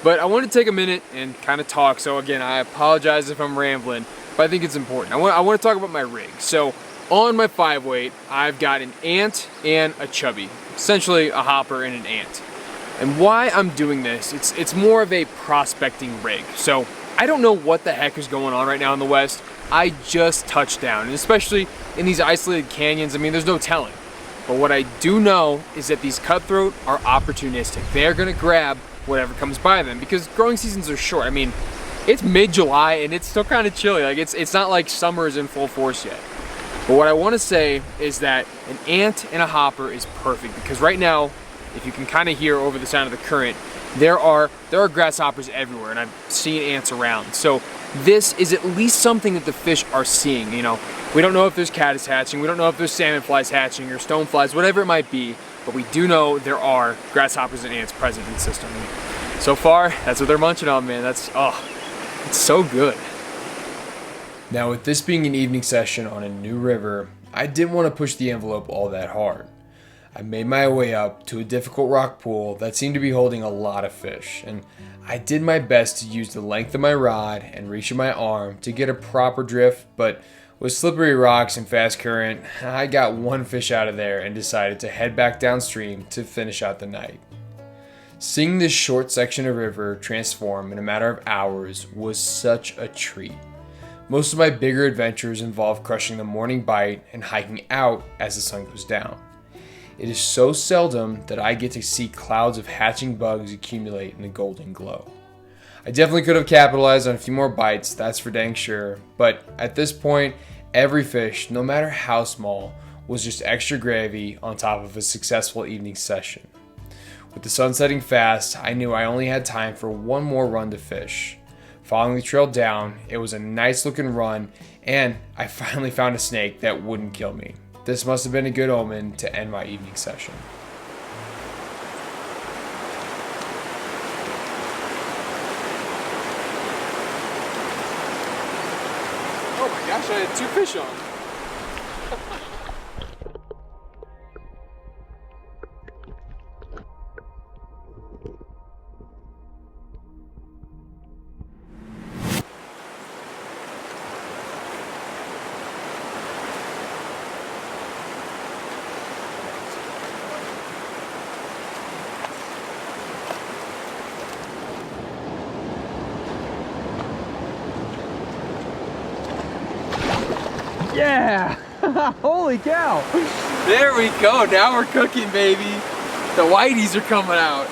But I want to take a minute and kind of talk, so again, I apologize if I'm rambling, but I think it's important. I want to talk about my rig. So, on my 5-weight, I've got an ant and a chubby, essentially a hopper and an ant. And why I'm doing this, it's more of a prospecting rig. So I don't know what the heck is going on right now in the West. I just touched down, and especially in these isolated canyons, I mean, there's no telling. But what I do know is that these cutthroat are opportunistic. They're gonna grab whatever comes by them because growing seasons are short. I mean, it's mid-July and it's still kind of chilly. Like it's not like summer is in full force yet. But what I want to say is that an ant and a hopper is perfect because right now, if you can kind of hear over the sound of the current, there are grasshoppers everywhere, and I've seen ants around. So this is at least something that the fish are seeing. You know, we don't know if there's caddis hatching, we don't know if there's salmon flies hatching or stoneflies, whatever it might be, but we do know there are grasshoppers and ants present in the system. And so far, that's what they're munching on, man. It's so good. Now, with this being an evening session on a new river, I didn't want to push the envelope all that hard. I made my way up to a difficult rock pool that seemed to be holding a lot of fish, and I did my best to use the length of my rod and reach of my arm to get a proper drift, but with slippery rocks and fast current, I got one fish out of there and decided to head back downstream to finish out the night. Seeing this short section of river transform in a matter of hours was such a treat. Most of my bigger adventures involve crushing the morning bite and hiking out as the sun goes down. It is so seldom that I get to see clouds of hatching bugs accumulate in the golden glow. I definitely could have capitalized on a few more bites, that's for dang sure, but at this point, every fish, no matter how small, was just extra gravy on top of a successful evening session. With the sun setting fast, I knew I only had time for one more run to fish. Following the trail down, it was a nice looking run, and I finally found a snake that wouldn't kill me. This must have been a good omen to end my evening session. wish I had 2 fish on. Yeah! Holy cow! There we go, now we're cooking, baby. The whiteys are coming out.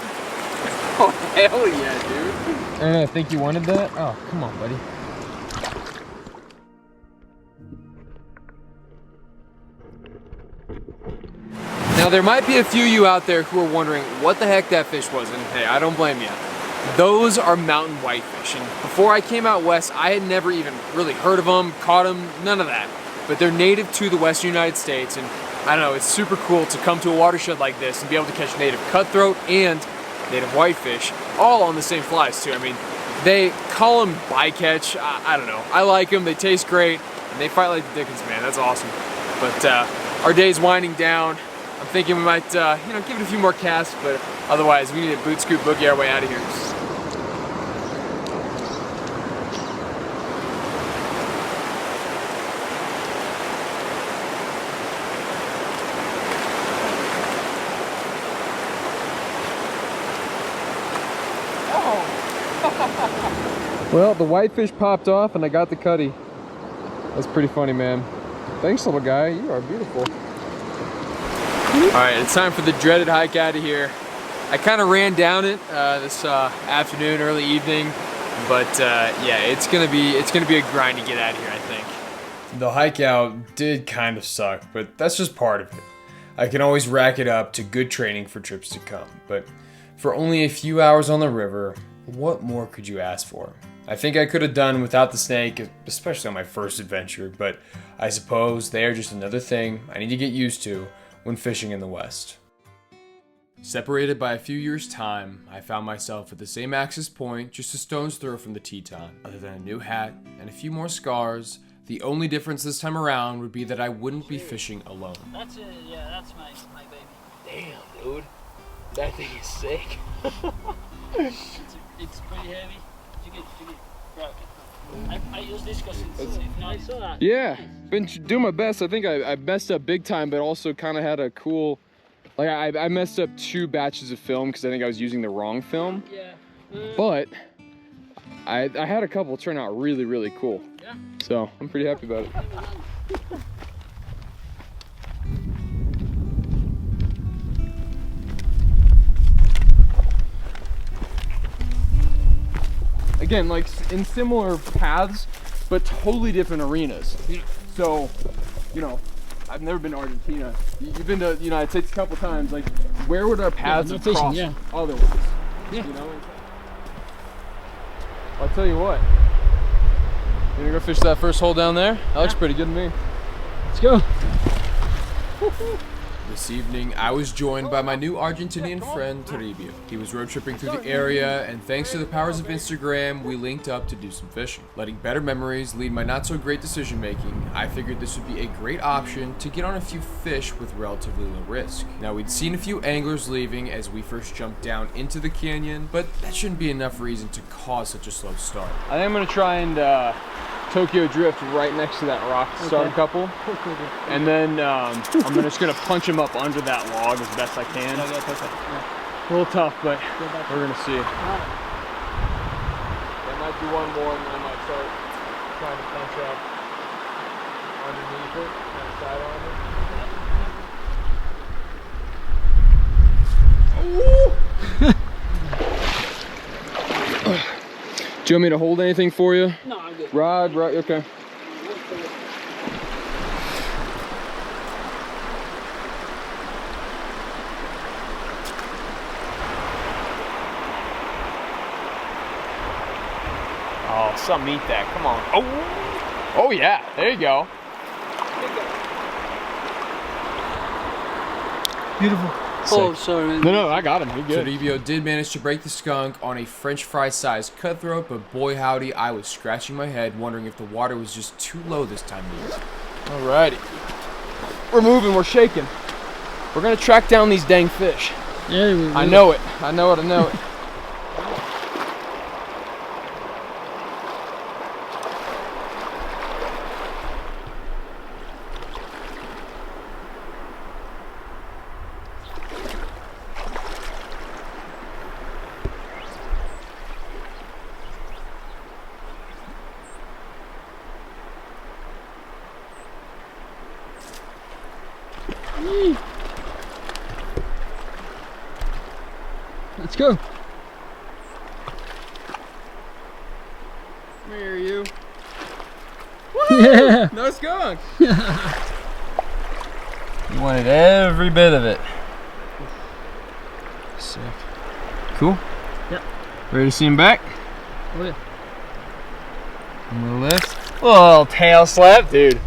Oh, hell yeah, dude. I think you wanted that? Oh, come on, buddy. Now, there might be a few of you out there who are wondering what the heck that fish was, and hey, I don't blame you. Those are mountain whitefish, and before I came out west, I had never even really heard of them, caught them, none of that. But they're native to the western United States, and I don't know, it's super cool to come to a watershed like this and be able to catch native cutthroat and native whitefish, all on the same flies too. I mean, they call them bycatch. I don't know. I like them. They taste great, and they fight like the Dickens, man. That's awesome. But our day's winding down. I'm thinking we might, you know, give it a few more casts, but otherwise we need to boot scoot boogie our way out of here. Well, the whitefish popped off and I got the cutty. That's pretty funny, man. Thanks, little guy. You are beautiful. All right, it's time for the dreaded hike out of here. I kind of ran down it this afternoon, early evening, but yeah, it's gonna be a grind to get out of here, I think. The hike out did kind of suck, but that's just part of it. I can always rack it up to good training for trips to come, but for only a few hours on the river, what more could you ask for? I think I could have done without the snake, especially on my first adventure, but I suppose they are just another thing I need to get used to when fishing in the West. Separated by a few years' time, I found myself at the same access point just a stone's throw from the Teton. Other than a new hat and a few more scars, the only difference this time around would be that I wouldn't be fishing alone. That's it, yeah, that's my baby. Damn, dude. That thing is sick. It's pretty heavy. You get broken. I use this because it's I saw that. Yeah, been doing my best. I think I messed up big time, but also kind of had a cool, like I messed up 2 batches of film because I think I was using the wrong film. Yeah. But I had a couple turn out really, really cool. Yeah. So I'm pretty happy about it. Again, like in similar paths, but totally different arenas. So, you know, I've never been to Argentina. You've been to the United States a couple times. Like, where would our paths have crossed otherwise? Yeah. You know? I'll tell you what. You gonna go fish that first hole down there? That looks pretty good to me. Let's go. This evening, I was joined by my new Argentinian friend, Toribio. He was road tripping through the area, and thanks to the powers of Instagram, we linked up to do some fishing. Letting better memories lead my not-so-great decision-making, I figured this would be a great option to get on a few fish with relatively low risk. Now, we'd seen a few anglers leaving as we first jumped down into the canyon, but that shouldn't be enough reason to cause such a slow start. I think I'm gonna try and Tokyo drift right next to that rock to start a couple. And then I'm just gonna punch him up under that log as best I can. A little tough, but we're gonna see. There might be one more, and then I might start trying to punch up underneath it, kind of side on it. Do you want me to hold anything for you? No, I'm good. Rod, okay. Oh, something eat that, come on. Oh yeah, there you go. Beautiful. Oh, sorry, man. No, I got him. He good. Toribio did manage to break the skunk on a French fry-sized cutthroat, but boy howdy, I was scratching my head wondering if the water was just too low this time of year. Alrighty. We're moving, we're shaking. We're gonna track down these dang fish. Yeah, I know it. I know it. I know it. Let's go. Come here, you. Yeah. No skunk. You wanted every bit of it. Sick. Cool? Yep. Ready to see him back? Oh yeah. I'm gonna lift. Oh, tail slap, dude.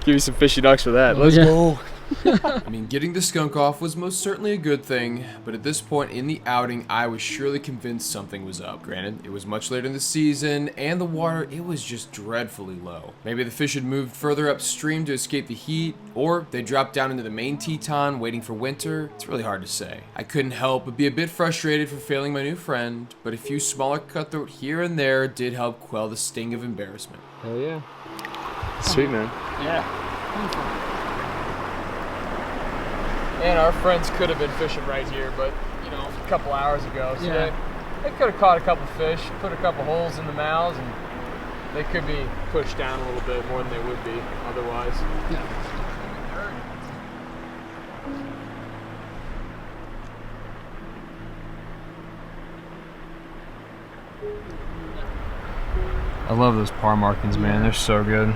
Give you some fishy ducks for that. Oh, Let's yeah. go. I mean, getting the skunk off was most certainly a good thing, but at this point in the outing, I was surely convinced something was up. Granted, it was much later in the season, and the water, it was just dreadfully low. Maybe the fish had moved further upstream to escape the heat, or they dropped down into the main Teton waiting for winter. It's really hard to say. I couldn't help but be a bit frustrated for failing my new friend, but a few smaller cutthroat here and there did help quell the sting of embarrassment. Hell yeah. Sweet, man. Yeah. And our friends could have been fishing right here, but, you know, a couple hours ago. So Yeah. they could have caught a couple fish, put a couple holes in the mouths, and they could be pushed down a little bit more than they would be otherwise. Yeah. I love those par markings, man. They're so good.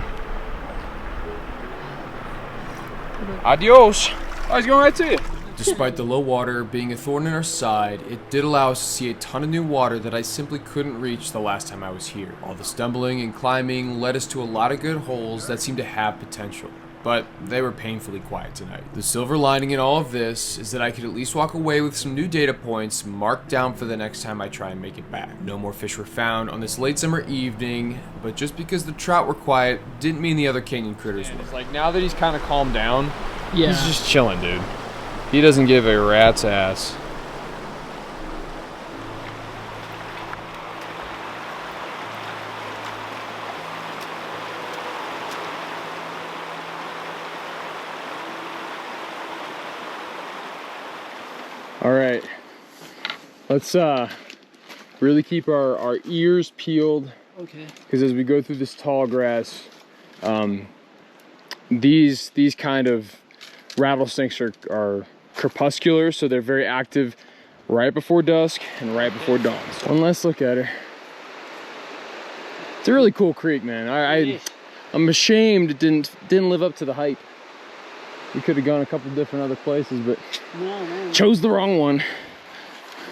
Adios. I was going right to you. Despite the low water being a thorn in our side, it did allow us to see a ton of new water that I simply couldn't reach the last time I was here. All the stumbling and climbing led us to a lot of good holes that seemed to have potential, but they were painfully quiet tonight. The silver lining in all of this is that I could at least walk away with some new data points marked down for the next time I try and make it back. No more fish were found on this late summer evening, but just because the trout were quiet didn't mean the other canyon critters were. It's like now that he's kind of calmed down, Yeah. he's just chilling, dude. He doesn't give a rat's ass. All right, let's really keep our ears peeled, Okay. because as we go through this tall grass, these kind of rattlesnakes are crepuscular, so they're very active right before dusk and right before dawn. So one last look at her. It's a really cool creek, man. I'm ashamed it didn't live up to the hype. We could have gone a couple different other places, but No, man. chose the wrong one.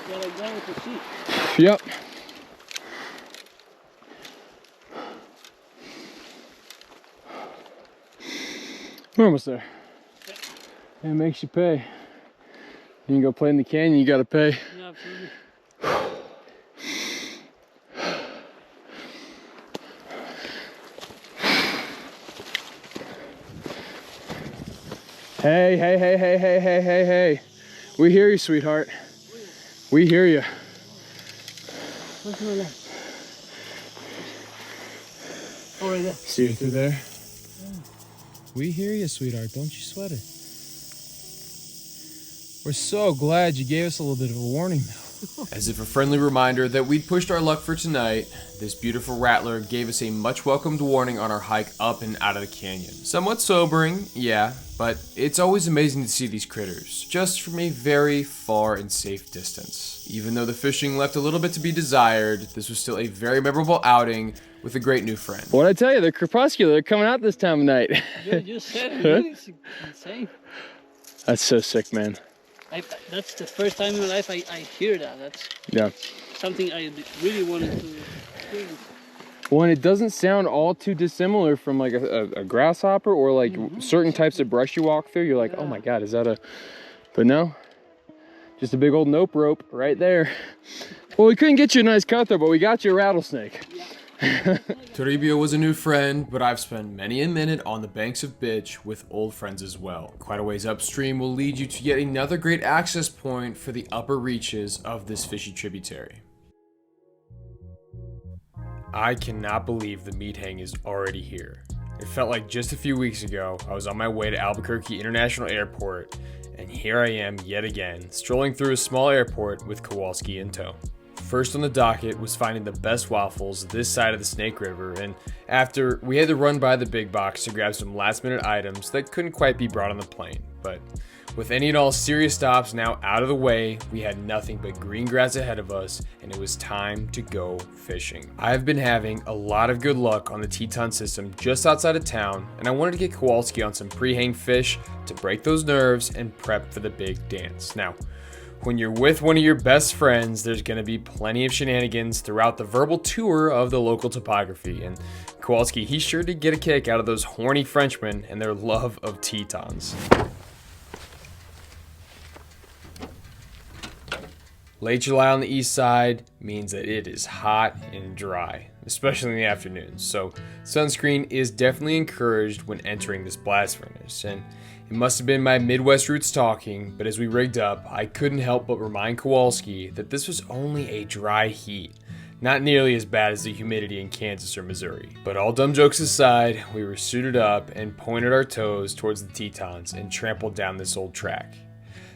You gotta go with the sheep. Yep. We're almost there. It makes you pay. You can go play in the canyon, you gotta pay. Yeah, absolutely. Hey. We hear you, sweetheart. We hear you. What's my left? Oh, right there. See you through there? We hear you, sweetheart. Don't you sweat it. We're so glad you gave us a little bit of a warning, though. As if a friendly reminder that we'd pushed our luck for tonight, this beautiful rattler gave us a much welcomed warning on our hike up and out of the canyon. Somewhat sobering, yeah, but it's always amazing to see these critters, just from a very far and safe distance. Even though the fishing left a little bit to be desired, this was still a very memorable outing with a great new friend. What'd I tell you? They're crepuscular. They're coming out this time of night. You said it, man. It's insane. That's so sick, man. That's the first time in my life I hear that. That's Yeah. something I really wanted to experience. Well, and it doesn't sound all too dissimilar from like a grasshopper or like certain types of brush you walk through. You're like, oh my God, is that a... But no, Just a big old nope rope right there. Well, we couldn't get you a nice cutthroat, but we got you a rattlesnake. Toribio was a new friend, but I've spent many a minute on the banks of Bitch with old friends as well. Quite a ways upstream will lead you to yet another great access point for the upper reaches of this fishy tributary. I cannot believe the meat hang is already here. It felt like just a few weeks ago I was on my way to Albuquerque International Airport, and here I am yet again, strolling through a small airport with Kowalski in tow. First on the docket was finding the best waffles this side of the Snake River, and after, we had to run by the big box to grab some last minute items that couldn't quite be brought on the plane. But with any and all serious stops now out of the way, we had nothing but green grass ahead of us, and it was time to go fishing. I've been having a lot of good luck on the Teton system just outside of town, and I wanted to get Kowalski on some pre-hang fish to break those nerves and prep for the big dance. Now, when you're with one of your best friends, there's going to be plenty of shenanigans throughout the verbal tour of the local topography, and Kowalski, he sure did get a kick out of those horny Frenchmen and their love of Tetons. Late July on the east side means that it is hot and dry, especially in the afternoons, so sunscreen is definitely encouraged when entering this blast furnace, and it must have been my Midwest roots talking, but as we rigged up, I couldn't help but remind Kowalski that this was only a dry heat, not nearly as bad as the humidity in Kansas or Missouri. But all dumb jokes aside, we were suited up and pointed our toes towards the Tetons and trampled down this old track.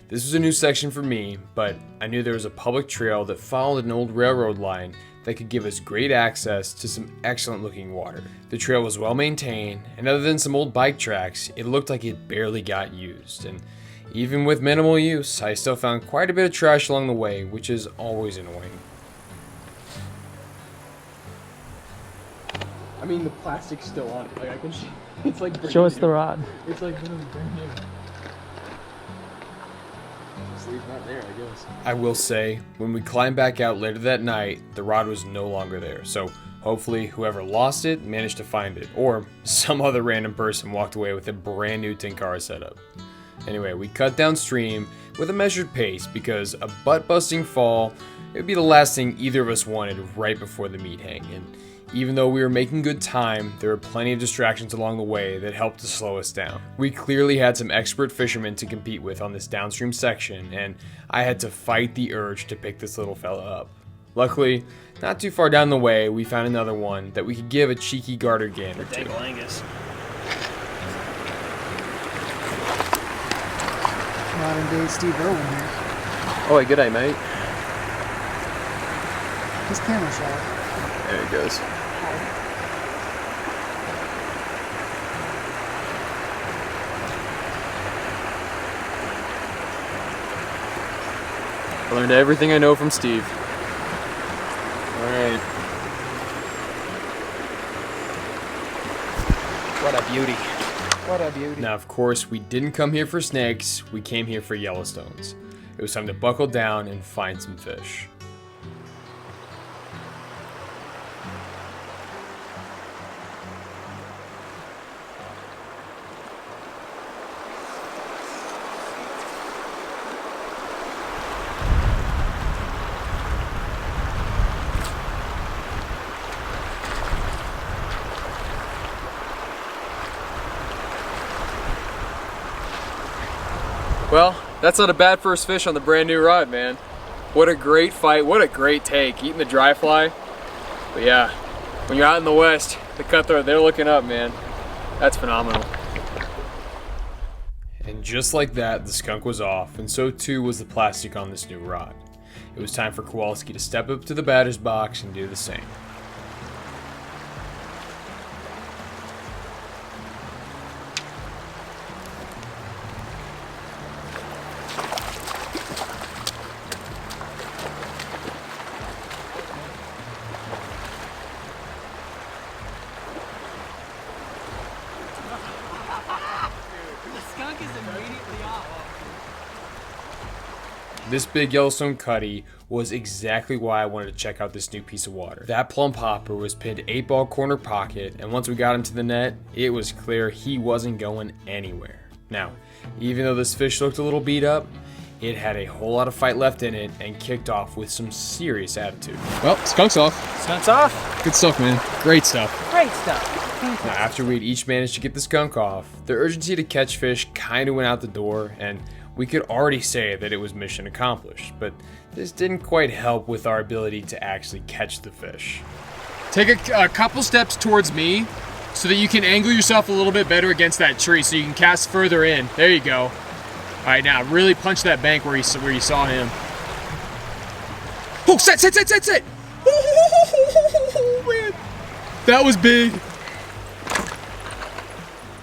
This was a new section for me, but I knew there was a public trail that followed an old railroad line that could give us great access to some excellent looking water. The trail was well maintained, and other than some old bike tracks, it looked like it barely got used. And even with minimal use, I still found quite a bit of trash along the way, which is always annoying. I mean, the plastic's still on it. Like, I can see. It's like brand Show us new. the rod. It's like brand new. Sleeve's not there, I guess. I will say, when we climbed back out later that night, the rod was no longer there, so hopefully whoever lost it managed to find it, or some other random person walked away with a brand new Tenkara setup. Anyway, we cut downstream with a measured pace because a butt-busting fall, it would be the last thing either of us wanted right before the meat hang, and even though we were making good time, there were plenty of distractions along the way that helped to slow us down. We clearly had some expert fishermen to compete with on this downstream section, and I had to fight the urge to pick this little fella up. Luckily, not too far down the way, we found another one that we could give a cheeky garter gander to. Dangle Angus. Modern day Steve Irwin here. Oh, wait, good day, mate. His camera shot. There he goes. I learned everything I know from Steve. All right. What a beauty. What a beauty. Now, of course, we didn't come here for snakes, we came here for Yellowstones. It was time to buckle down and find some fish. Well, that's not a bad first fish on the brand new rod, man. What a great fight, what a great take, eating the dry fly. But yeah, when you're out in the west, the cutthroat, they're looking up, man. That's phenomenal. And just like that, the skunk was off, and so too was the plastic on this new rod. It was time for Kowalski to step up to the batter's box and do the same. This big Yellowstone cutty was exactly why I wanted to check out this new piece of water. That plump hopper was pinned 8-ball corner pocket, and once we got him to the net, it was clear he wasn't going anywhere. Now, even though this fish looked a little beat up, It had a whole lot of fight left in it and kicked off with some serious attitude. Well, skunk's off. Skunk's off. Good stuff, man. Great stuff. Great stuff. Now, after we'd each managed to get the skunk off, the urgency to catch fish kind of went out the door, and we could already say that it was mission accomplished, but this didn't quite help with our ability to actually catch the fish. Take a couple steps towards me so that you can angle yourself a little bit better against that tree so you can cast further in. There you go. All right, now really punch that bank where you saw him. Oh, set! Oh, man. That was big.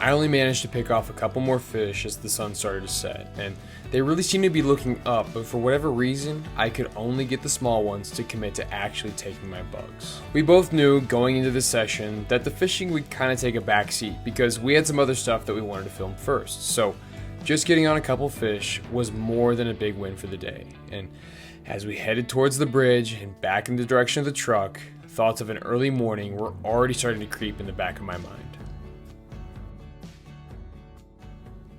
I only managed to pick off a couple more fish as the sun started to set, and they really seemed to be looking up, but for whatever reason, I could only get the small ones to commit to actually taking my bugs. We both knew going into this session that the fishing would kind of take a backseat because we had some other stuff that we wanted to film first, so just getting on a couple fish was more than a big win for the day. And as we headed towards the bridge and back in the direction of the truck, thoughts of an early morning were already starting to creep in the back of my mind.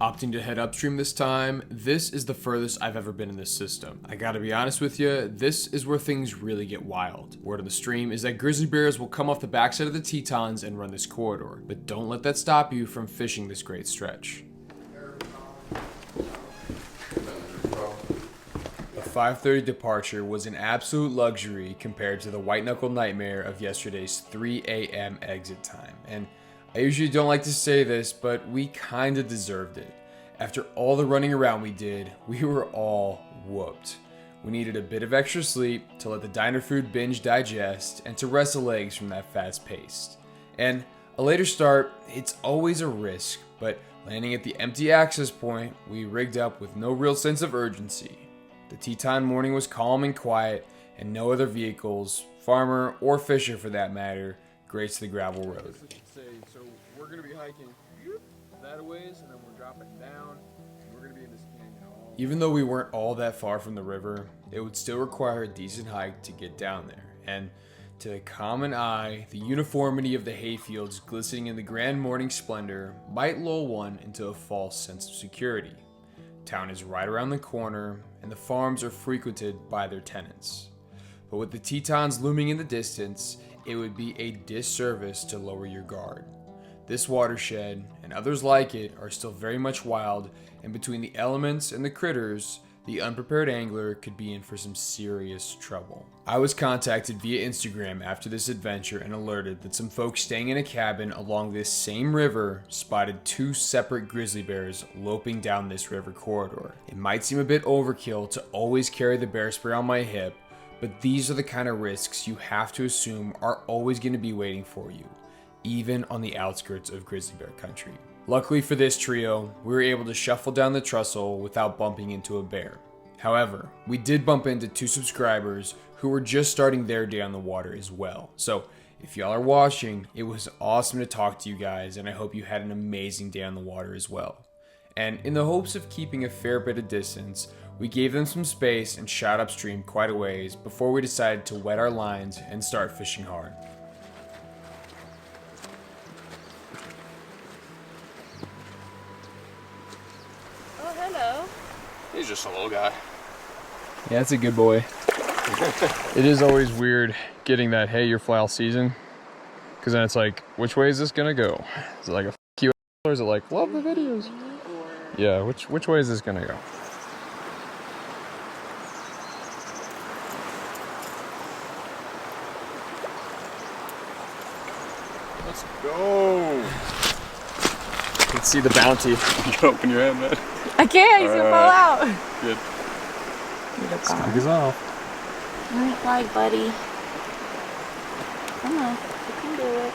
Opting to head upstream this time, this is the furthest I've ever been in this system. I gotta be honest with you, this is where things really get wild. Word on the stream is that grizzly bears will come off the backside of the Tetons and run this corridor, but don't let that stop you from fishing this great stretch. A 5:30 departure was an absolute luxury compared to the white-knuckle nightmare of yesterday's 3 a.m. exit time, and I usually don't like to say this, but we kinda deserved it. After all the running around we did, we were all whooped. We needed a bit of extra sleep to let the diner food binge digest and to rest the legs from that fast pace. And a later start, it's always a risk, but landing at the empty access point, we rigged up with no real sense of urgency. The Teton morning was calm and quiet, and no other vehicles, farmer or fisher for that matter, graced the gravel road. So we're gonna be hiking that a ways, and then we're dropping down, and we're gonna be in this canyon all. Even though we weren't all that far from the river, it would still require a decent hike to get down there. And to the common eye, the uniformity of the hayfields glistening in the grand morning splendor might lull one into a false sense of security. Town is right around the corner, and the farms are frequented by their tenants. But with the Tetons looming in the distance, it would be a disservice to lower your guard. This watershed, and others like it, are still very much wild, and between the elements and the critters, the unprepared angler could be in for some serious trouble. I was contacted via Instagram after this adventure and alerted that some folks staying in a cabin along this same river spotted 2 separate grizzly bears loping down this river corridor. It might seem a bit overkill to always carry the bear spray on my hip, but these are the kind of risks you have to assume are always going to be waiting for you, even on the outskirts of grizzly bear country. Luckily for this trio, we were able to shuffle down the trestle without bumping into a bear. However, we did bump into 2 subscribers who were just starting their day on the water as well. So if y'all are watching, it was awesome to talk to you guys, and I hope you had an amazing day on the water as well. And in the hopes of keeping a fair bit of distance, we gave them some space and shot upstream quite a ways before we decided to wet our lines and start fishing hard. Oh, hello. He's just a little guy. Yeah, that's a good boy. It is always weird getting that, hey, you're fly all season. Because then it's like, which way is this gonna go? Is it like a f you, or is it like, love the videos? Yeah, which way is this gonna go? Let's go. You can see the bounty. You open your hand, man. I can't, he's gonna fall out. Good. Skunk is off. Alright, flag, buddy. Come on, you can do it.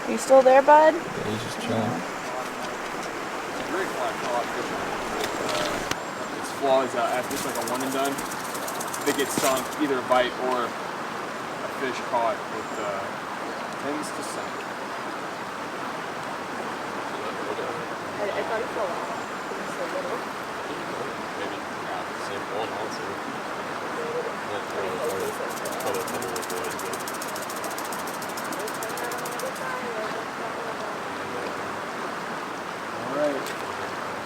Are you still there, bud? Yeah, he's just chilling. It's a great fly caught fishing. Its flaw is after it's like a one and done, they get sunk, either a bite or a fish caught with tends to sink. I thought he fell out. He was so little. Maybe not the same one also. Alright.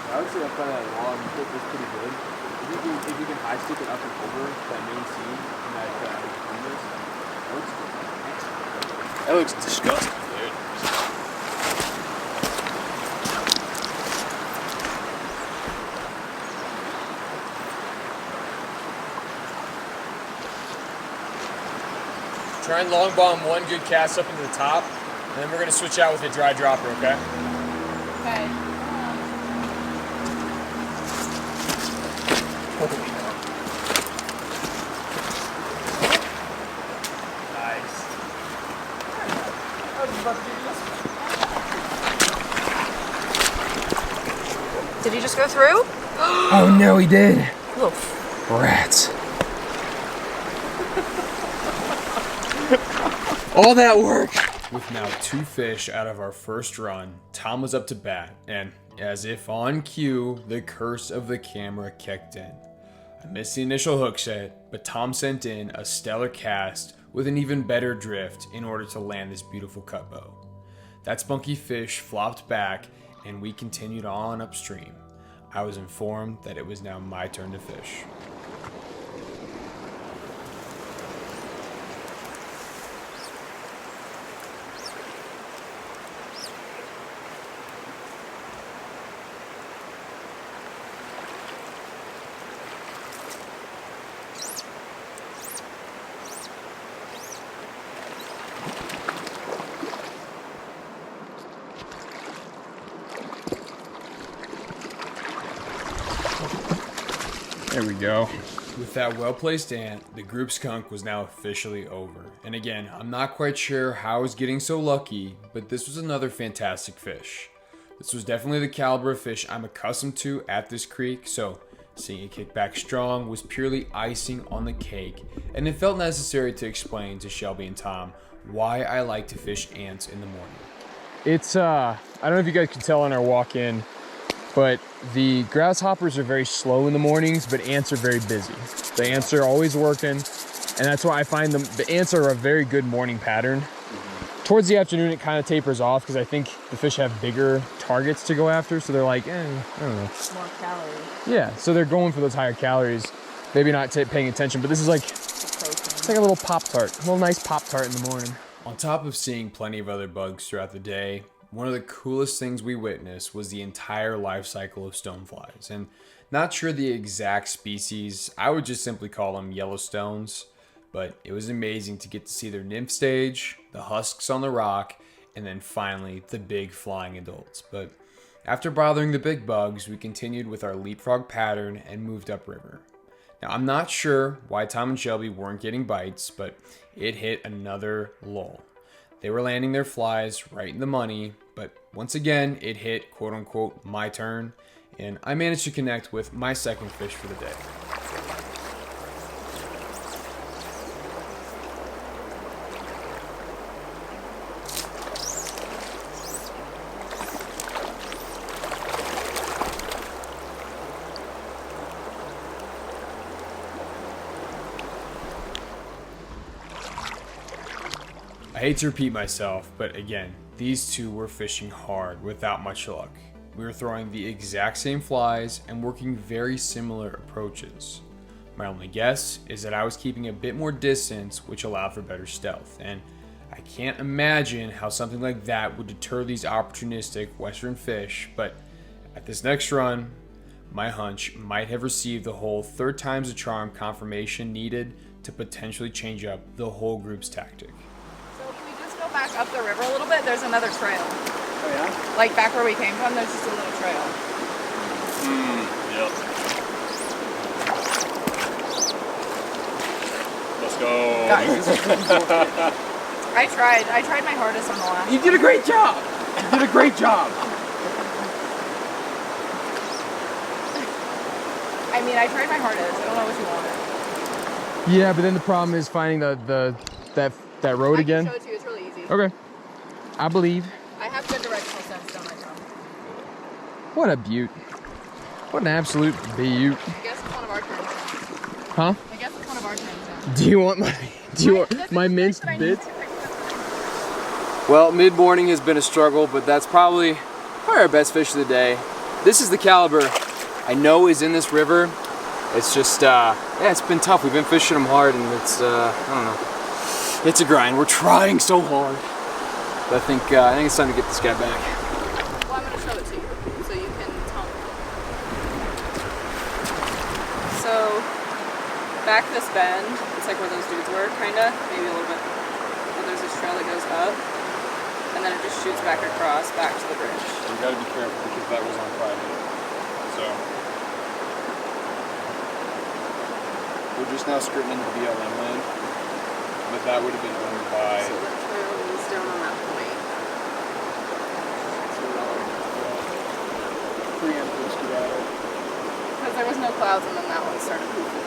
That I would say up by that wall, you put this pretty good. If you can high stick it up and over that main seam and that canvas, that looks excellent. That looks disgusting, dude. Try and long bomb one good cast up into the top, and then we're gonna switch out with a dry dropper, okay? Okay. Nice. Did he just go through? Oh no, he did. Oof. Rats. All that work. With now 2 fish out of our first run, Tom was up to bat, and as if on cue, the curse of the camera kicked in. I missed the initial hook set, but Tom sent in a stellar cast with an even better drift in order to land this beautiful cutbow. That spunky fish flopped back, and we continued on upstream. I was informed that it was now my turn to fish. There we go. With that well-placed ant, the group skunk was now officially over. And again, I'm not quite sure how I was getting so lucky, but this was another fantastic fish. This was definitely the caliber of fish I'm accustomed to at this creek, so seeing it kick back strong was purely icing on the cake, and it felt necessary to explain to Shelby and Tom why I like to fish ants in the morning. It's, I don't know if you guys can tell on our walk in, but the grasshoppers are very slow in the mornings, but ants are very busy. The ants are always working, and that's why I find the ants are a very good morning pattern. Towards the afternoon, it kind of tapers off because I think the fish have bigger targets to go after, so they're like, I don't know. More calories. Yeah, so they're going for those higher calories, maybe not paying attention, but this is like, it's like a little Pop-Tart, a little nice Pop-Tart in the morning. On top of seeing plenty of other bugs throughout the day, one of the coolest things we witnessed was the entire life cycle of stoneflies. And not sure the exact species, I would just simply call them Yellowstones, but it was amazing to get to see their nymph stage, the husks on the rock, and then finally the big flying adults. But after bothering the big bugs, we continued with our leapfrog pattern and moved upriver. Now, I'm not sure why Tom and Shelby weren't getting bites, but it hit another lull. They were landing their flies right in the money, but once again, it hit quote unquote my turn, and I managed to connect with my second fish for the day. I hate to repeat myself, but again, these two were fishing hard without much luck. We were throwing the exact same flies and working very similar approaches. My only guess is that I was keeping a bit more distance, which allowed for better stealth, and I can't imagine how something like that would deter these opportunistic western fish, but at this next run, my hunch might have received the whole third time's a charm confirmation needed to potentially change up the whole group's tactic. Go back up the river a little bit, there's another trail. Oh yeah? Like back where we came from, there's just a little trail. Yep. Let's go. Guys, I tried my hardest on the last. You did a great job. You did a great job. I mean, I tried my hardest. I don't know what you wanted. Yeah, but then the problem is finding that road again. I can show it to you. It's really easy. Okay, I believe. I have good directional sense, don't I, Tom? What a beaut. What an absolute beaut. I guess it's one of our turns. Huh? I guess it's one of our turns now. Do you want my minced bits? Well, mid-morning has been a struggle, but that's probably our best fish of the day. This is the caliber I know is in this river. It's just, yeah, it's been tough. We've been fishing them hard, and it's, I don't know. It's a grind. We're trying so hard. But I think it's time to get this guy back. Well, I'm gonna show it to you so you can tell me. So, back this bend, it's like where those dudes were, kinda, maybe a little bit. But there's this trail that goes up, and then it just shoots back across, back to the bridge. You gotta be careful because that was on Friday. So, we're just now skirting into BLM land, but that would have been owned by. So the trail is down on that point. Preemptive skedaddle. Because there was no clouds and then that one started poofing.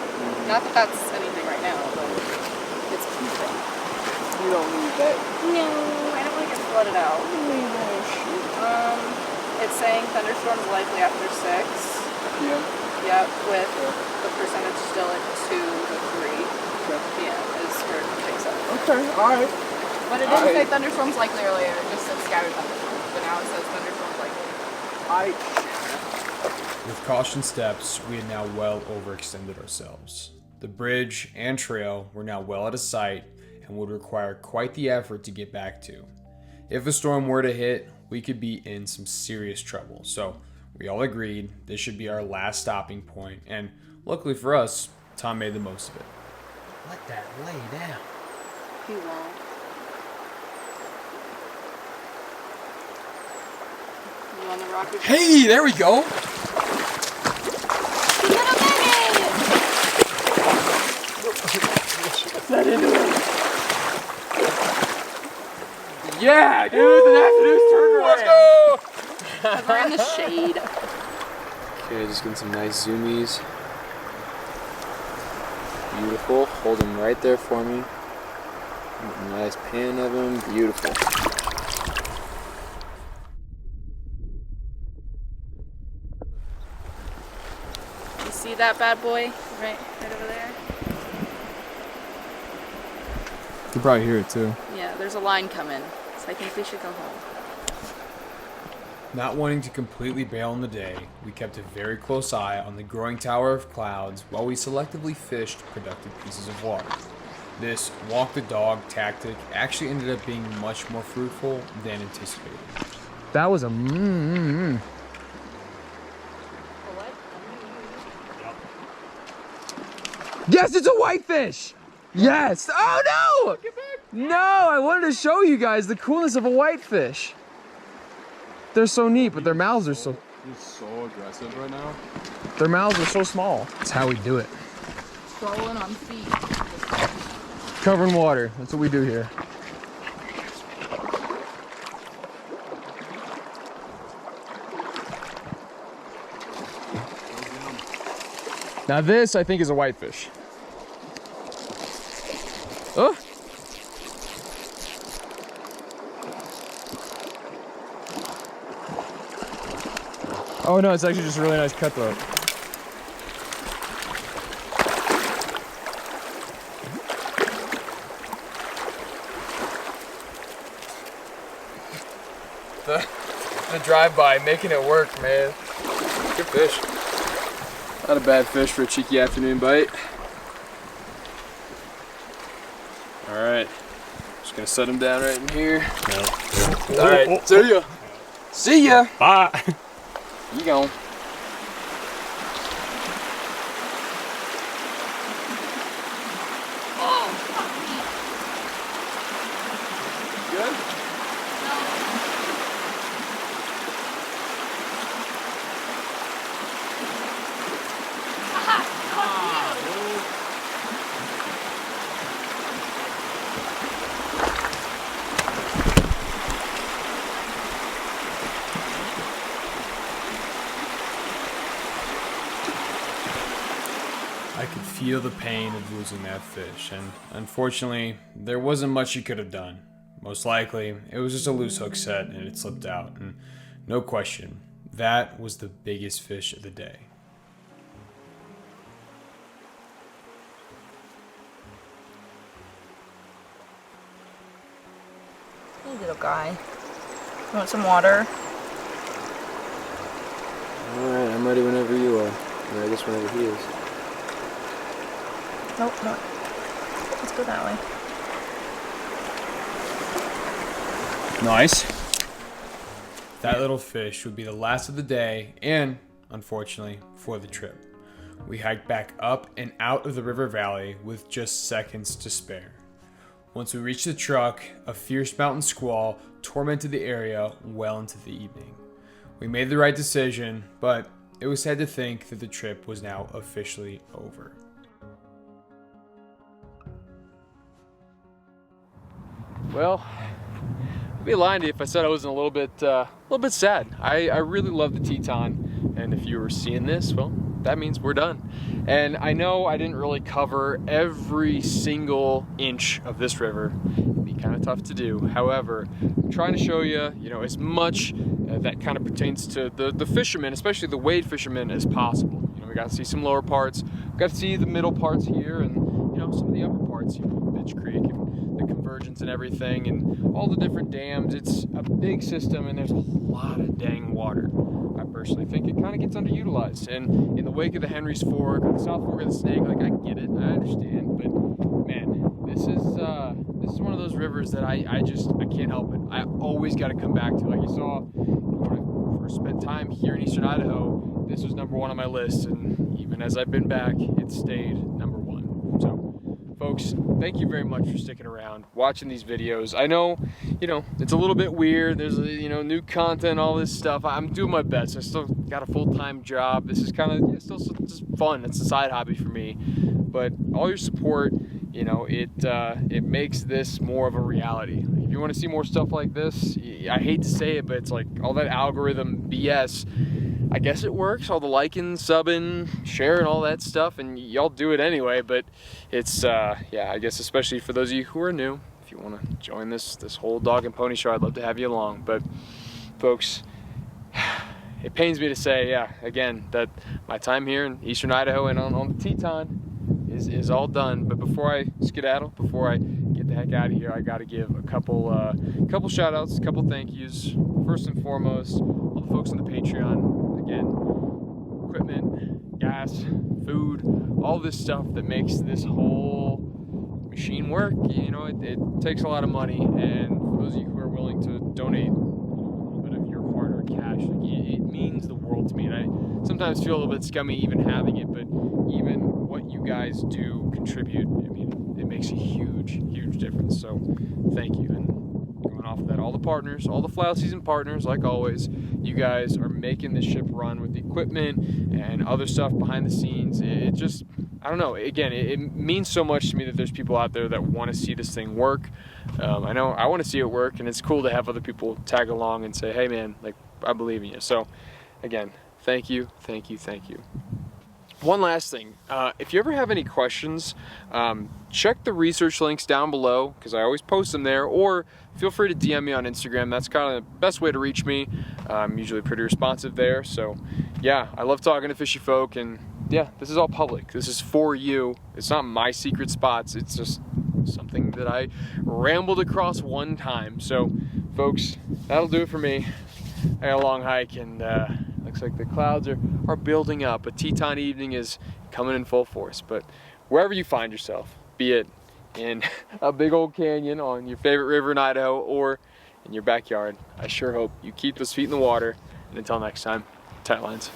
Not that that's anything right now, but it's poofing. You don't need that. No, I don't want to get flooded out. It's saying thunderstorms likely after 6. Yeah. Yep, with the percentage still at 2 to 3 p.m. is where it picks up. Okay, alright. But it didn't say thunderstorms likely earlier, it just said scattered thunderstorms. But now it says thunderstorms likely. With caution steps, we had now well overextended ourselves. The bridge and trail were now well out of sight and would require quite the effort to get back to. If a storm were to hit, we could be in some serious trouble. So we all agreed this should be our last stopping point, and luckily for us, Tom made the most of it. Let that lay down. He won't. You on the rocket? Hey, there we go. Little baby! That into it. Yeah, dude, the afternoon's turned around. Let's go. We're in the shade. Okay, just getting some nice zoomies. Beautiful. Hold them right there for me. Nice pan of them. Beautiful. You see that bad boy? Right over there? You can probably hear it too. Yeah, there's a line coming. So I think we should go home. Not wanting to completely bail on the day, we kept a very close eye on the growing tower of clouds while we selectively fished productive pieces of water. This walk the dog tactic actually ended up being much more fruitful than anticipated. That was a Yes, it's a whitefish! Yes! Oh no! No, I wanted to show you guys the coolness of a whitefish. They're so neat, but their mouths are so... He's so aggressive right now. Their mouths are so small. That's how we do it. Trolling on feet. Covering water. That's what we do here. Now this, I think, is a whitefish. Oh! Oh no, it's actually just a really nice cutbow. The drive-by, making it work, man. Good fish. Not a bad fish for a cheeky afternoon bite. All right, just gonna set him down right in here. No. All right, see ya. See ya. Bye. You going? Good? I could feel the pain of losing that fish, and unfortunately, there wasn't much you could have done. Most likely, it was just a loose hook set and it slipped out, and no question, that was the biggest fish of the day. Hey, little guy. You want some water? Alright, I'm ready whenever you are. Or I guess whenever he is. Nope, no. Let's go that way. Nice. That little fish would be the last of the day and, unfortunately, for the trip. We hiked back up and out of the river valley with just seconds to spare. Once we reached the truck, a fierce mountain squall tormented the area well into the evening. We made the right decision, but it was sad to think that the trip was now officially over. Well, I'd be lying to you if I said I wasn't a little bit sad. I really love the Teton, and if you were seeing this, well, that means we're done. And I know I didn't really cover every single inch of this river. It'd be kind of tough to do. However, I'm trying to show you, as much that kind of pertains to the fishermen, especially the wade fishermen, as possible. We got to see some lower parts, we got to see the middle parts here, and some of the upper parts, Bitch Creek and the convergence and everything, and all the different dams. It's a big system, and there's a lot of dang water. I personally think it kind of gets underutilized, and in the wake of the Henry's Fork, or the South Fork of the Snake, like, I get it, I understand, but man, this is one of those rivers that I can't help it. I always got to come back to. Like you saw, when I first spent time here in Eastern Idaho, this was number one on my list, and even as I've been back, it stayed number one. So, folks, thank you very much for sticking around, watching these videos. I know, it's a little bit weird. There's, new content, all this stuff. I'm doing my best. I still got a full-time job. This is kind of still just fun. It's a side hobby for me. But all your support, it makes this more of a reality. If you want to see more stuff like this, I hate to say it, but it's like all that algorithm BS. I guess it works, all the liking, subbing, sharing, all that stuff, and y'all do it anyway, but it's, I guess especially for those of you who are new, if you want to join this whole dog and pony show, I'd love to have you along. But folks, it pains me to say, again, that my time here in Eastern Idaho and on the Teton is all done. But before I skedaddle, before I get the heck out of here, I got to give a couple shout outs, a couple thank yous. First and foremost, all the folks on the Patreon. Again, equipment, gas, food, all this stuff that makes this whole machine work. It takes a lot of money, and for those of you who are willing to donate a little bit of your hard-earned cash, it means the world to me. And I sometimes feel a little bit scummy even having it, but even what you guys do contribute, it makes a huge, huge difference. So thank you. And going off of that, all the partners, all the fly season partners, like always, you guys are making this ship run with the equipment and other stuff behind the scenes. It just, I don't know, again, it means so much to me that there's people out there that want to see this thing work. I know I want to see it work, and it's cool to have other people tag along and say, hey man, like, I believe in you. So again, thank you, thank you, thank you. One last thing, if you ever have any questions, check the research links down below, because I always post them there, or feel free to DM me on Instagram. That's kind of the best way to reach me. I'm usually pretty responsive there. So yeah, I love talking to fishy folk, and yeah, this is all public. This is for you. It's not my secret spots. It's just something that I rambled across one time. So folks, that'll do it for me. I got a long hike, and looks like the clouds are building up. A Teton evening is coming in full force. But wherever you find yourself, be it in a big old canyon on your favorite river in Idaho or in your backyard, I sure hope you keep those feet in the water. And until next time, tight lines.